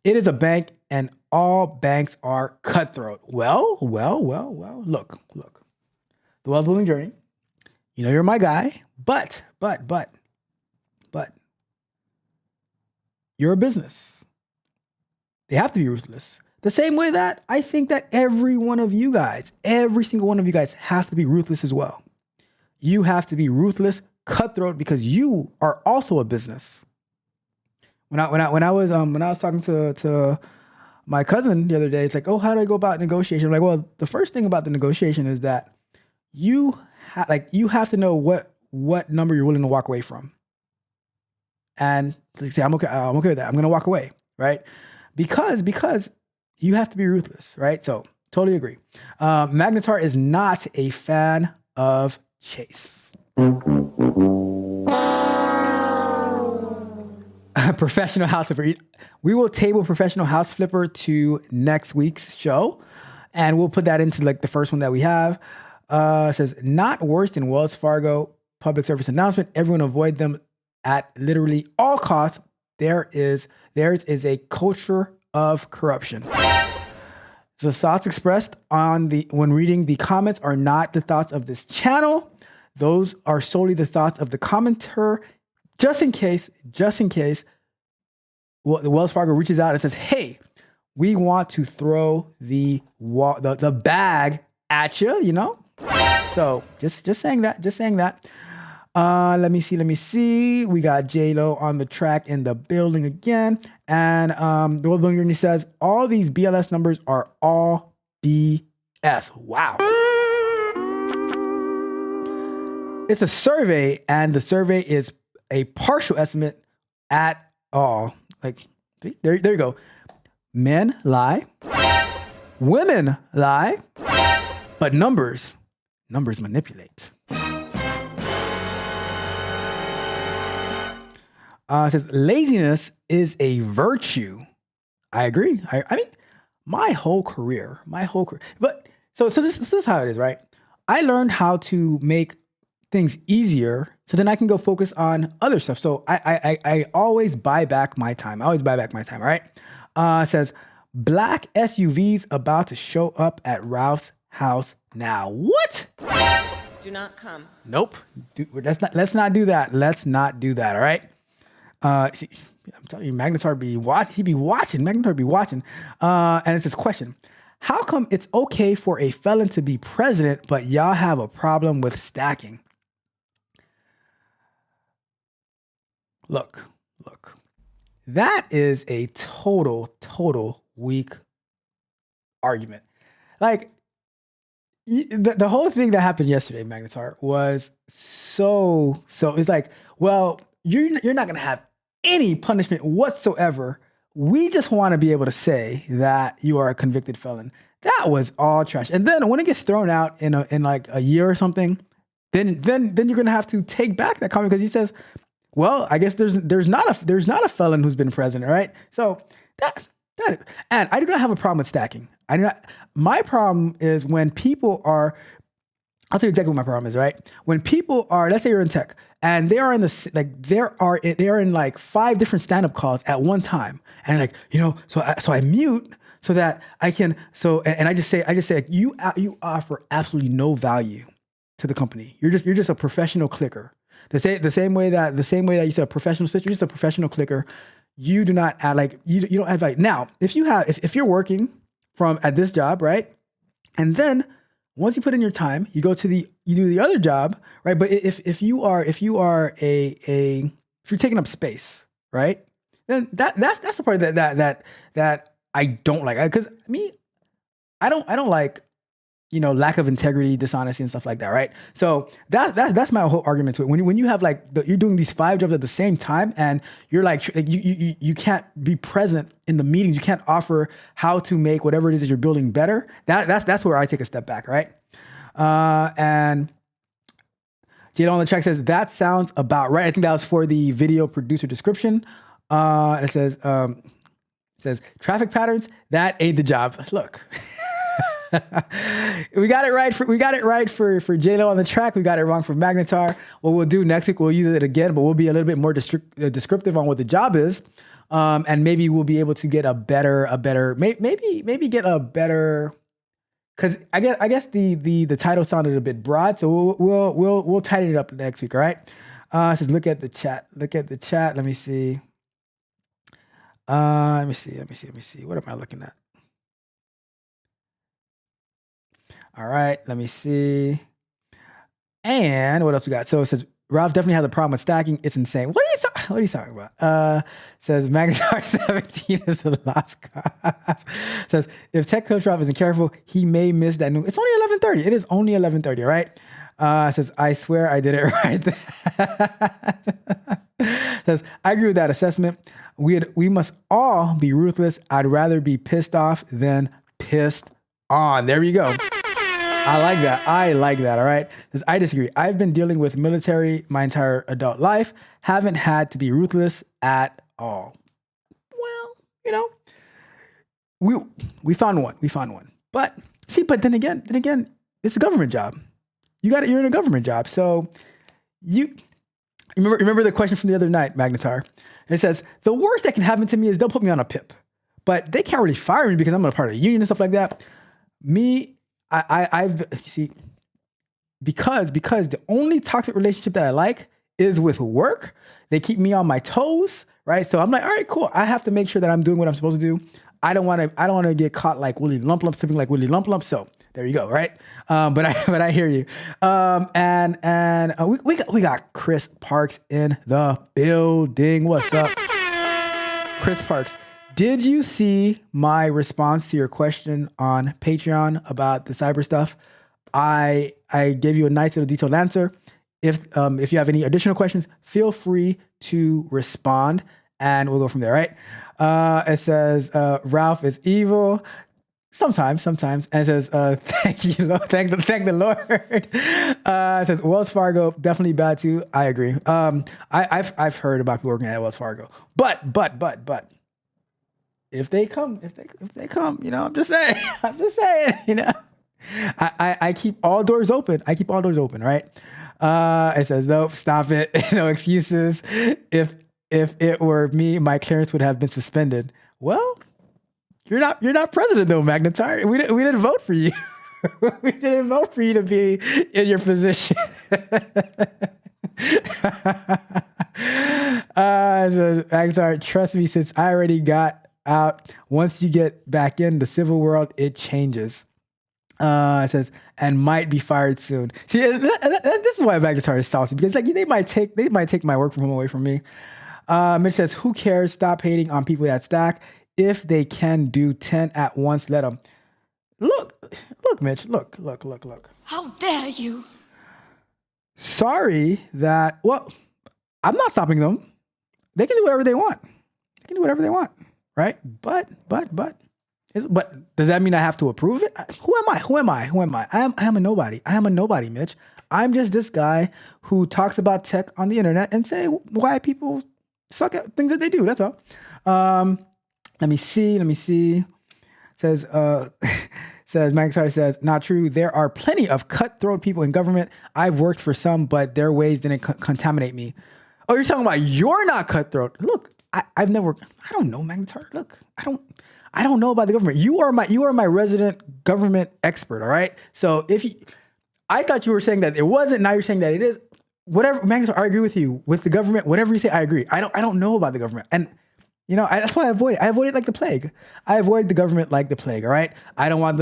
is a bank and all banks are cutthroat. Well, look. The Wealth Building Journey. You know, you're my guy, but you're a business. They have to be ruthless, The same way that I think that every one of you guys, every single one of you guys have to be ruthless as well. You have to be ruthless, cutthroat, because you are also a business. When I was talking to my cousin the other day, it's like, oh, how do I go about negotiation? I'm like, well, the first thing about the negotiation is that you have to know what number you're willing to walk away from. And say, I'm okay with that. I'm gonna walk away, right? Because you have to be ruthless, right? So totally agree. Magnetar is not a fan of Chase. Professional house flipper. We will table professional house flipper to next week's show, and we'll put that into like the first one that we have. It says not worse than Wells Fargo public service announcement. Everyone avoid them at literally all costs. Theirs is a culture of corruption. The thoughts expressed when reading the comments are not the thoughts of this channel. Those are solely the thoughts of the commenter. Just in case, well, the Wells Fargo reaches out and says, "Hey, we want to throw the bag at you," you know. So just saying that. Let me see. We got J-Lo on the track in the building again. And the World Building says, all these BLS numbers are all BS. Wow. It's a survey, and the survey is a partial estimate at all. Like, see, there you go. Men lie. Women lie. But numbers manipulate. It says laziness is a virtue. I agree. I mean, my whole career. But so this is how it is, right? I learned how to make things easier so then I can go focus on other stuff. So I always buy back my time. All right? It says black SUVs about to show up at Ralph's house now. What? Do not come. Nope. Let's not do that. All right. See, I'm telling you, Magnetar be watching. And it's this question: how come it's okay for a felon to be president, but y'all have a problem with stacking? Look. That is a total weak argument. Like the whole thing that happened yesterday, Magnetar, was so it's like, well, you're not gonna have any punishment whatsoever. We just want to be able to say that you are a convicted felon. That was all trash. And then when it gets thrown out in like a year or something, then you're gonna have to take back that comment because he says, well, I guess there's not a felon who's been president, right? So that and I do not have a problem with stacking. My problem is when people are. I'll tell you exactly what my problem is, right? When people are, let's say you're in tech, and they are they are in like 5 different stand-up calls at one time, and like, you know, so I mute so that I can, and I just say like, you offer absolutely no value to the company. You're just a professional clicker. The same way that you said a professional stitcher, you're just a professional clicker. You do not add you don't add value. Now, if you're working at this job, right, and then once you put in your time, you do the other job, right? But if you're taking up space, right? Then that's the part that I don't like, because I don't like, you know, lack of integrity, dishonesty, and stuff like that, right? So that's my whole argument to it. When you have you're doing these 5 jobs at the same time, and you're like you can't be present in the meetings, you can't offer how to make whatever it is that you're building better. That's where I take a step back, right? And Jada on the track says that sounds about right. I think that was for the video producer description. It says traffic patterns. That ain't the job. Look. We got it right for J-Lo on the track. We got it wrong for Magnetar. What we'll do next week, we'll use it again, but we'll be a little bit more descriptive on what the job is, and maybe we'll be able to get a better, maybe get a better. Because I guess the title sounded a bit broad, so we'll tighten it up next week. All right. It says look at the chat. Let me see. What am I looking at? All right, let me see. And what else we got? So it says Ralph definitely has a problem with stacking. It's insane. What are you talking about? Says Magnetar 17 is a lost cause. Says if Tech Coach Ralph isn't careful, he may miss that new. It's only 11:30. It is only 11:30. All right. Says I swear I did it right. Says I agree with that assessment. We must all be ruthless. I'd rather be pissed off than pissed on. There you go. I like that. All right. Says, I disagree. I've been dealing with military my entire adult life. Haven't had to be ruthless at all. Well, we found one. But then again, it's a government job. You're in a government job. So you remember the question from the other night, Magnetar. It says, the worst that can happen to me is they'll put me on a PIP. But they can't really fire me because I'm a part of a union and stuff like that. Because the only toxic relationship that I like is with work. They keep me on my toes, right? So I'm like, all right, cool. I have to make sure that I'm doing what I'm supposed to do. I don't want to get caught like Willy Lump Lump, something like Willy Lump Lump. So there you go, right? But I hear you. We got Chris Parks in the building. What's up, Chris Parks? Did you see my response to your question on Patreon about the cyber stuff? I gave you a nice little detailed answer. If you have any additional questions, feel free to respond and we'll go from there, right? It says, Ralph is evil. Sometimes. And it says, thank you, Lord. Thank the Lord. It says, Wells Fargo, definitely bad too. I agree. I've heard about people working at Wells Fargo. But if they come, I'm just saying, I keep all doors open. Right? It says, nope, stop it. No excuses. If it were me, my clearance would have been suspended. Well, you're not president though, Magnetar. We didn't vote for you. We didn't vote for you to be in your position. Magnetar, trust me, since I already got out, once you get back in the civil world, it changes. It says, and might be fired soon. See, this is why Magnetar is salty, because like they might take my work from home away from me. Mitch says, who cares? Stop hating on people that stack. If they can do 10 at once, let them. Look, Mitch, look. How dare you? Sorry that, well, I'm not stopping them. They can do whatever they want. Right? But does that mean I have to approve it? Who am I? I am a nobody, Mitch. I'm just this guy who talks about tech on the internet and say why people suck at things that they do. That's all. Let me see. Says Magnetar says, not true. There are plenty of cutthroat people in government. I've worked for some, but their ways didn't contaminate me. Oh, you're talking about you're not cutthroat. Look, I don't know, Magnetar. Look, I don't know about the government. You are my resident government expert. All right. So I thought you were saying that it wasn't. Now you're saying that it is. Whatever, Magnetar, I agree with you. With the government, whatever you say, I agree. I don't know about the government, and that's why I avoid it. I avoid it like the plague. I avoid the government like the plague. All right. I don't want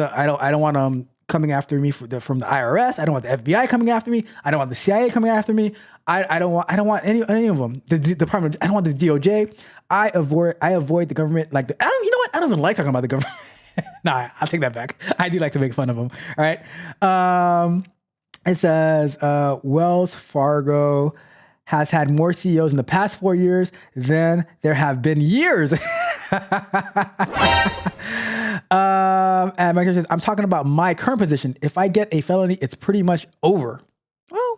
coming after me from the IRS. I don't want the FBI coming after me. I don't want the CIA coming after me. I don't want any of them. The Department. I don't want the DOJ. I avoid the government like the. You know what? I don't even like talking about the government. Nah, I'll take that back. I do like to make fun of them. All right. It says Wells Fargo has had more CEOs in the past 4 years than there have been years. And Mike says, I'm talking about my current position. If I get a felony, it's pretty much over. Well,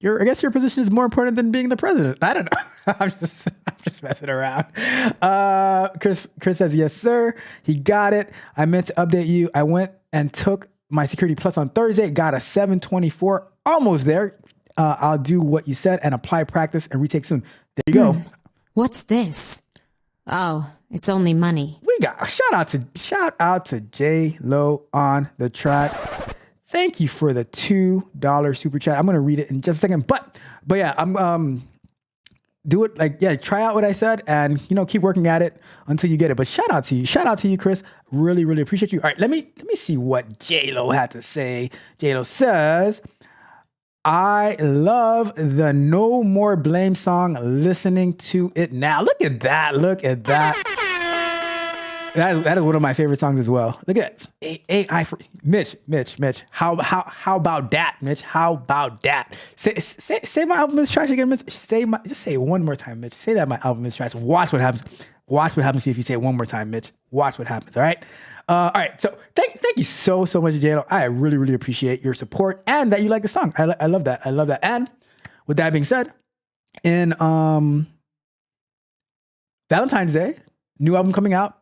I guess your position is more important than being the president. I don't know. I'm just messing around. Chris says, yes, sir. He got it. I meant to update you. I went and took my Security Plus on Thursday. Got a 724. Almost there. I'll do what you said and apply practice and retake soon. There you go. What's this? Oh, it's only money. We got shout out to J Lo on the track. Thank you for the $2 super chat. I'm gonna read it in just a second, but yeah, I'm do it like, yeah, try out what I said and, keep working at it until you get it. But shout out to you, Chris. Really, really appreciate you. All right, let me see what J-Lo had to say. J-Lo says, I love the No More Blame song, listening to it now. Look at that. That is one of my favorite songs as well. Look at AI for Mitch. How about that, Mitch? How about that? Say my album is trash again, Mitch. Just say it one more time, Mitch. Say that my album is trash. Watch what happens. See if you say it one more time, Mitch. Watch what happens. All right. All right. So thank you so much, J-Lo. I really, really appreciate your support and that you like the song. I love that. And with that being said, in Valentine's Day, new album coming out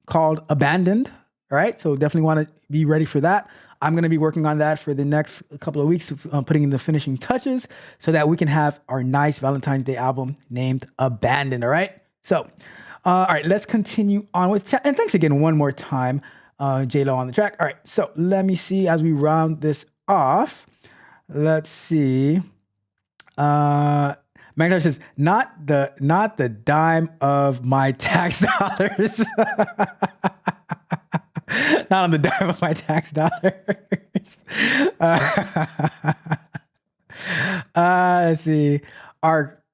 called Abandoned. All right. So definitely want to be ready for that. I'm going to be working on that for the next couple of weeks, putting in the finishing touches so that we can have our nice Valentine's Day album named Abandoned. All right. So, all right, let's continue on with chat. And thanks again one more time, J-Lo on the track. All right. So let me see as we round this off. Let's see. Magnar says, not the dime of my tax dollars. Not on the dime of my tax dollars. Let's see.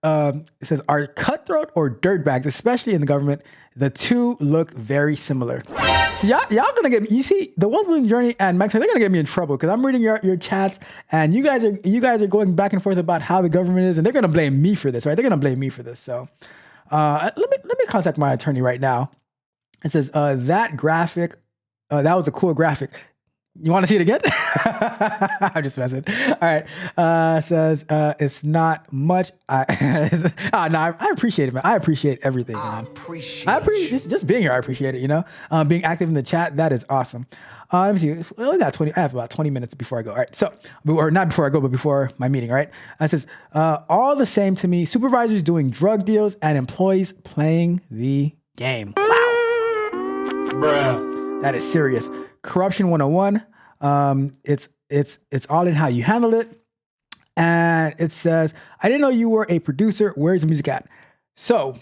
It says, are cutthroat or dirtbags, especially in the government, the two look very similar. So y'all gonna get me. You see, the Wealth Building Journey and Max, they're gonna get me in trouble because I'm reading your chats and you guys are going back and forth about how the government is, and they're gonna blame me for this, right? They're gonna blame me for this. So let me contact my attorney right now. It says that graphic, that was a cool graphic. You want to see it again? I'm just messing. All right. Says it's not much. I appreciate it, man. I appreciate everything, man. I appreciate just being here. I appreciate it. Being active in the chat, that is awesome. Let me see. Well, I have about 20 minutes before I go. All right. So, or not before I go, but before my meeting. All right. It says all the same to me. Supervisors doing drug deals and employees playing the game. Wow. Bruh. That is serious. Corruption 101. It's all in how you handle it. And it says, I didn't know you were a producer. Where's the music at? So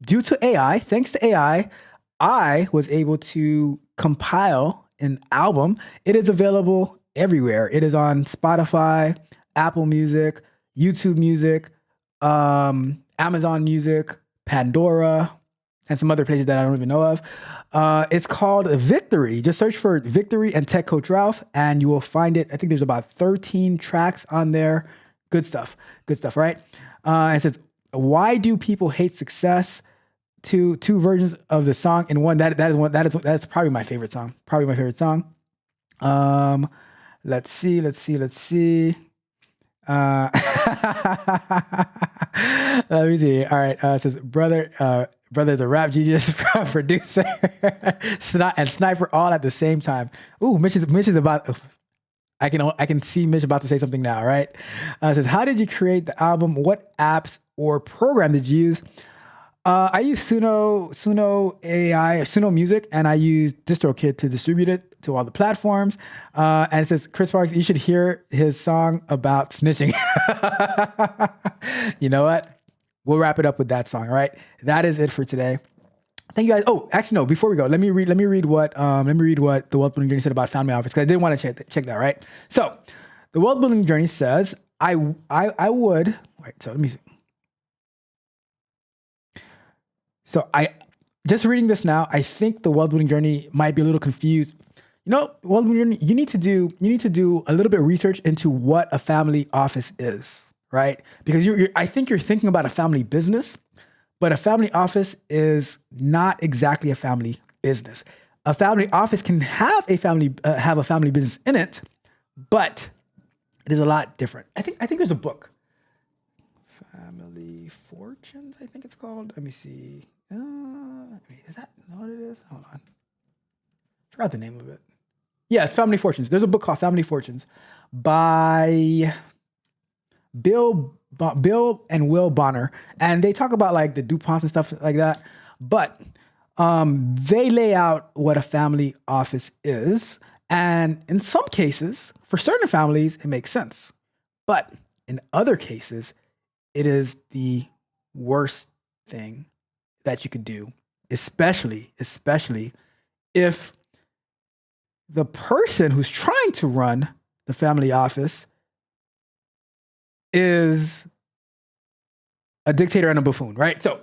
due to AI, thanks to AI, I was able to compile an album. It is available everywhere. It is on Spotify, Apple Music, YouTube Music, Amazon Music, Pandora, and some other places that I don't even know of. It's called Victory. Just search for Victory and Tech Coach Ralph, and you will find it. I think there's about 13 tracks on there. Good stuff, right? It says, why do people hate success? Two versions of the song in one. That's probably my favorite song. Let's see. Let me see. All right. It says, brother's a rap genius, producer, and sniper all at the same time. Ooh, Mitch is about. I can see Mitch about to say something now. Right? It says, how did you create the album? What apps or program did you use? I use Suno AI, Suno Music, and I use DistroKid to distribute it to all the platforms. And it says, Chris Parks, you should hear his song about snitching. You know what? We'll wrap it up with that song. All right. That is it for today. Thank you guys. Oh, actually, no, before we go, let me read what the Wealth Building Journey said about Family Office, because I didn't want to check that, right? So the Wealth Building Journey says, I would, wait, so let me see. So just reading this now, I think the Wealth Building Journey might be a little confused. Wealth Building Journey, you need to do a little bit of research into what a family office is, right? Because I think you're thinking about a family business, but a family office is not exactly a family business. A family office can have a family business in it, but it is a lot different. I think there's a book, Family Fortunes, I think it's called. Let me see. Is that what it is? Hold on. Forgot the name of it. Yeah, it's Family Fortunes. There's a book called Family Fortunes by Bill and Will Bonner, and they talk about like the DuPonts and stuff like that. But they lay out what a family office is, and in some cases, for certain families, it makes sense, but in other cases, it is the worst thing that you could do, especially if the person who's trying to run the family office is a dictator and a buffoon, right? So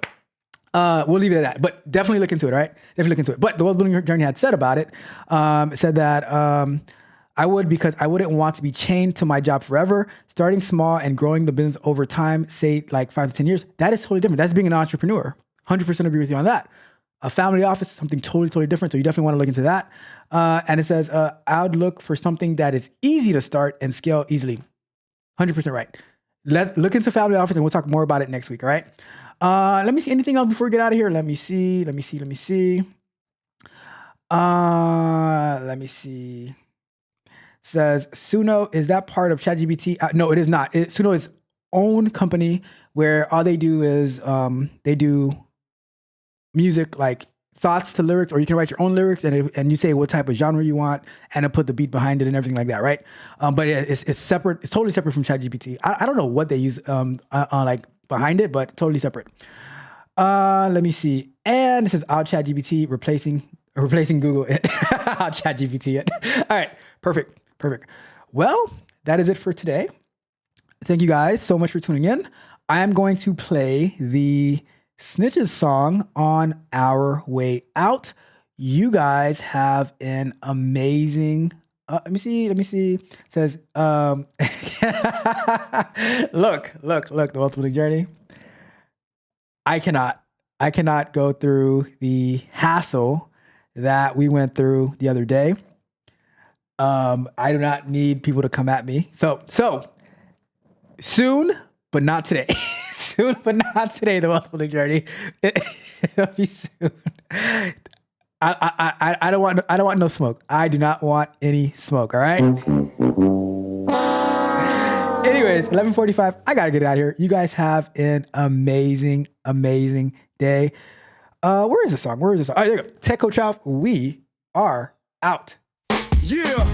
we'll leave it at that, but definitely look into it, right? Definitely look into it. But the Wealth Building Journey had said about it, said that I would, because I wouldn't want to be chained to my job forever. Starting small and growing the business over time, say like 5 to 10 years, that is totally different. That's being an entrepreneur. 100% agree with you on that. A family office is something totally different. So you definitely want to look into that. And it says, I would look for something that is easy to start and scale easily. 100% right. Let's look into family office and we'll talk more about it next week. All right. Let me see anything else before we get out of here. Let me see. Says Suno, is that part of ChatGPT? No, it is not. Suno is own company where all they do is they do music, like thoughts to lyrics, or you can write your own lyrics and you say what type of genre you want and then put the beat behind it and everything like that, right? But it's separate. It's totally separate from ChatGPT. I don't know what they use like behind it, but totally separate. Let me see. And it says out ChatGPT replacing Google. Out ChatGPT it. All right, perfect. Well, that is it for today. Thank you guys so much for tuning in. I am going to play the Snitches song on our way out. You guys have an amazing. Let me see. It says, look, the Wealth Building Journey. I cannot go through the hassle that we went through the other day. I do not need people to come at me. So soon, but not today. Soon, but not today. The Wealth Building Journey. It'll be soon. I don't want no smoke. I do not want any smoke. All right. Anyways, 11:45. I gotta get out of here. You guys have an amazing day. Where is the song? Oh, there you go. Tech Coach Alf. We are out. Yeah,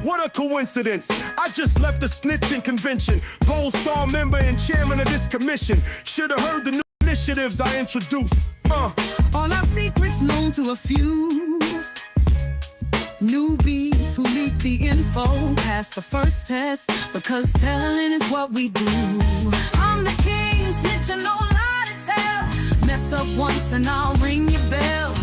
what a coincidence. I just left the snitching convention. Gold Star member and chairman of this commission. Should have heard the new initiatives I introduced. All our secrets known to a few. Newbies who leak the info past the first test, because telling is what we do. I'm the king, snitch and no lie to tell. Mess up once and I'll ring your bell.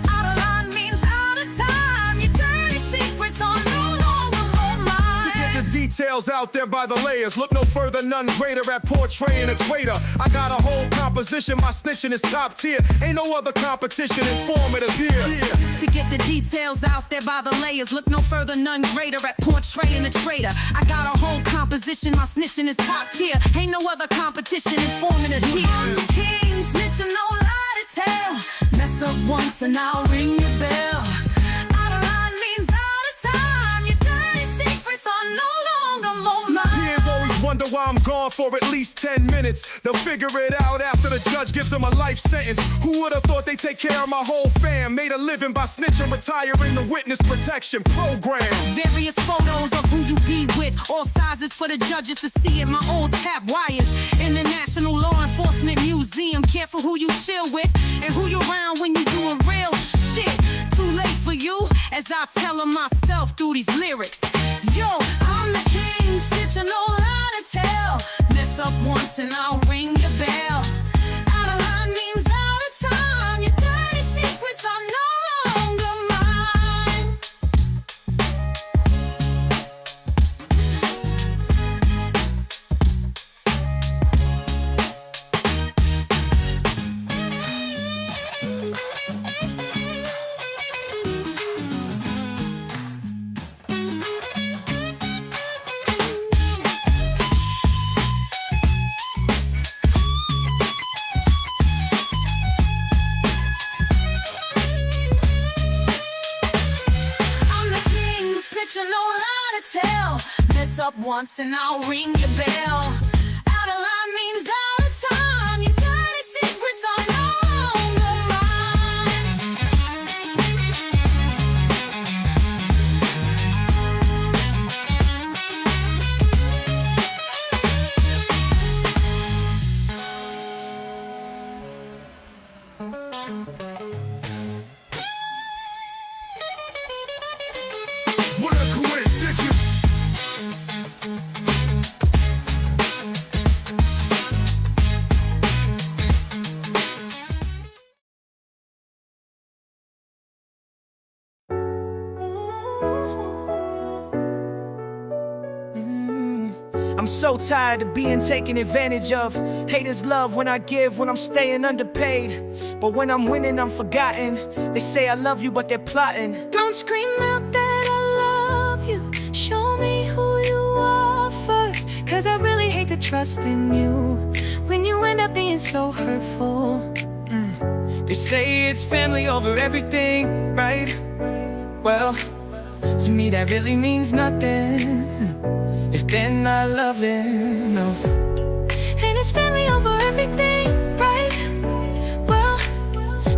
Out of line means out of time. Your dirty secrets are no longer mine. To get the details out there by the layers, look no further, none greater at portraying a traitor. I got a whole composition, my snitching is top tier. Ain't no other competition informative here. Yeah. To get the details out there by the layers, look no further, none greater at portraying a traitor. I got a whole composition, my snitching is top tier. Ain't no other competition informative here. I'm the king, snitching, no lie to tell. Mess up once and I'll ring your bell. Out of line means out of time. Your dirty secrets are no longer more mine. Peers always wonder why I'm gone for at least 10 minutes. They'll figure it out after the judge gives them a life sentence. Who would have thought they'd take care of my whole fam? Made a living by snitching, retiring the witness protection program. Various photos of who you be with, all sizes for the judges to see it. My old tap wires in the National Law Enforcement Museum. Careful who you chill with and who you around when you doing real shit. Too late for you, as I tell them myself through these lyrics. Yo, I'm the king, snitching, no lie to tell. Mess up once and I'll ring your bell. Out of line means out of time. Your dirty secrets are no longer mine. No lie to tell. Mess up once and I'll ring your bell. Out of line means out of time. Your dirty secrets are no longer mine. I'm so tired of being taken advantage of. Haters love when I give, when I'm staying underpaid. But when I'm winning, I'm forgotten. They say I love you, but they're plotting. Don't scream out that I love you. Show me who you are first. Cause I really hate to trust in you when you end up being so hurtful. They say it's family over everything, right? Well, to me that really means nothing if they're not loving, no. And it's family over everything, right? Well,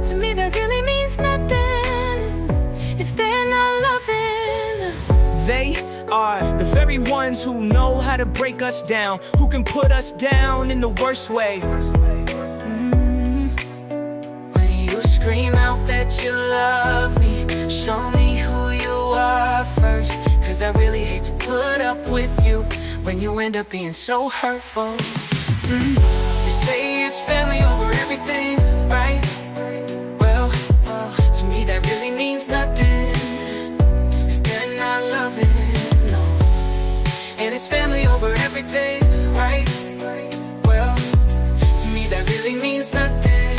to me that really means nothing if they're not loving. They are the very ones who know how to break us down, who can put us down in the worst way. When you scream out that you love me, show me who you are first. Cause I really hate to put up with you when you end up being so hurtful. They say it's family over everything, right? Well, to me that really means nothing if they're not loving, no. And it's family over everything, right? Well, to me that really means nothing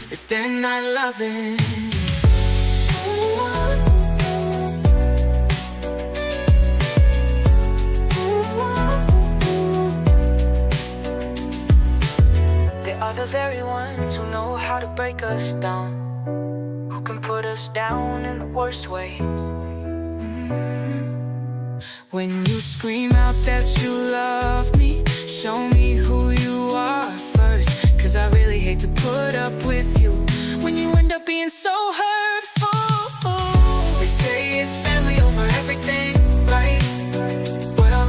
if they're not loving. Are the very ones who know how to break us down, who can put us down in the worst way. When you scream out that you love me, show me who you are first. Cause I really hate to put up with you when you end up being so hurtful. They say it's family over everything, right? Well,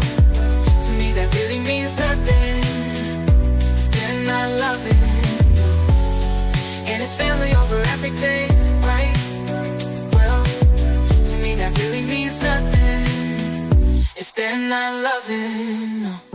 to me that really means nothing if they're not loving. And it's family over everything, right? Well, to me that really means nothing if they're not loving, no.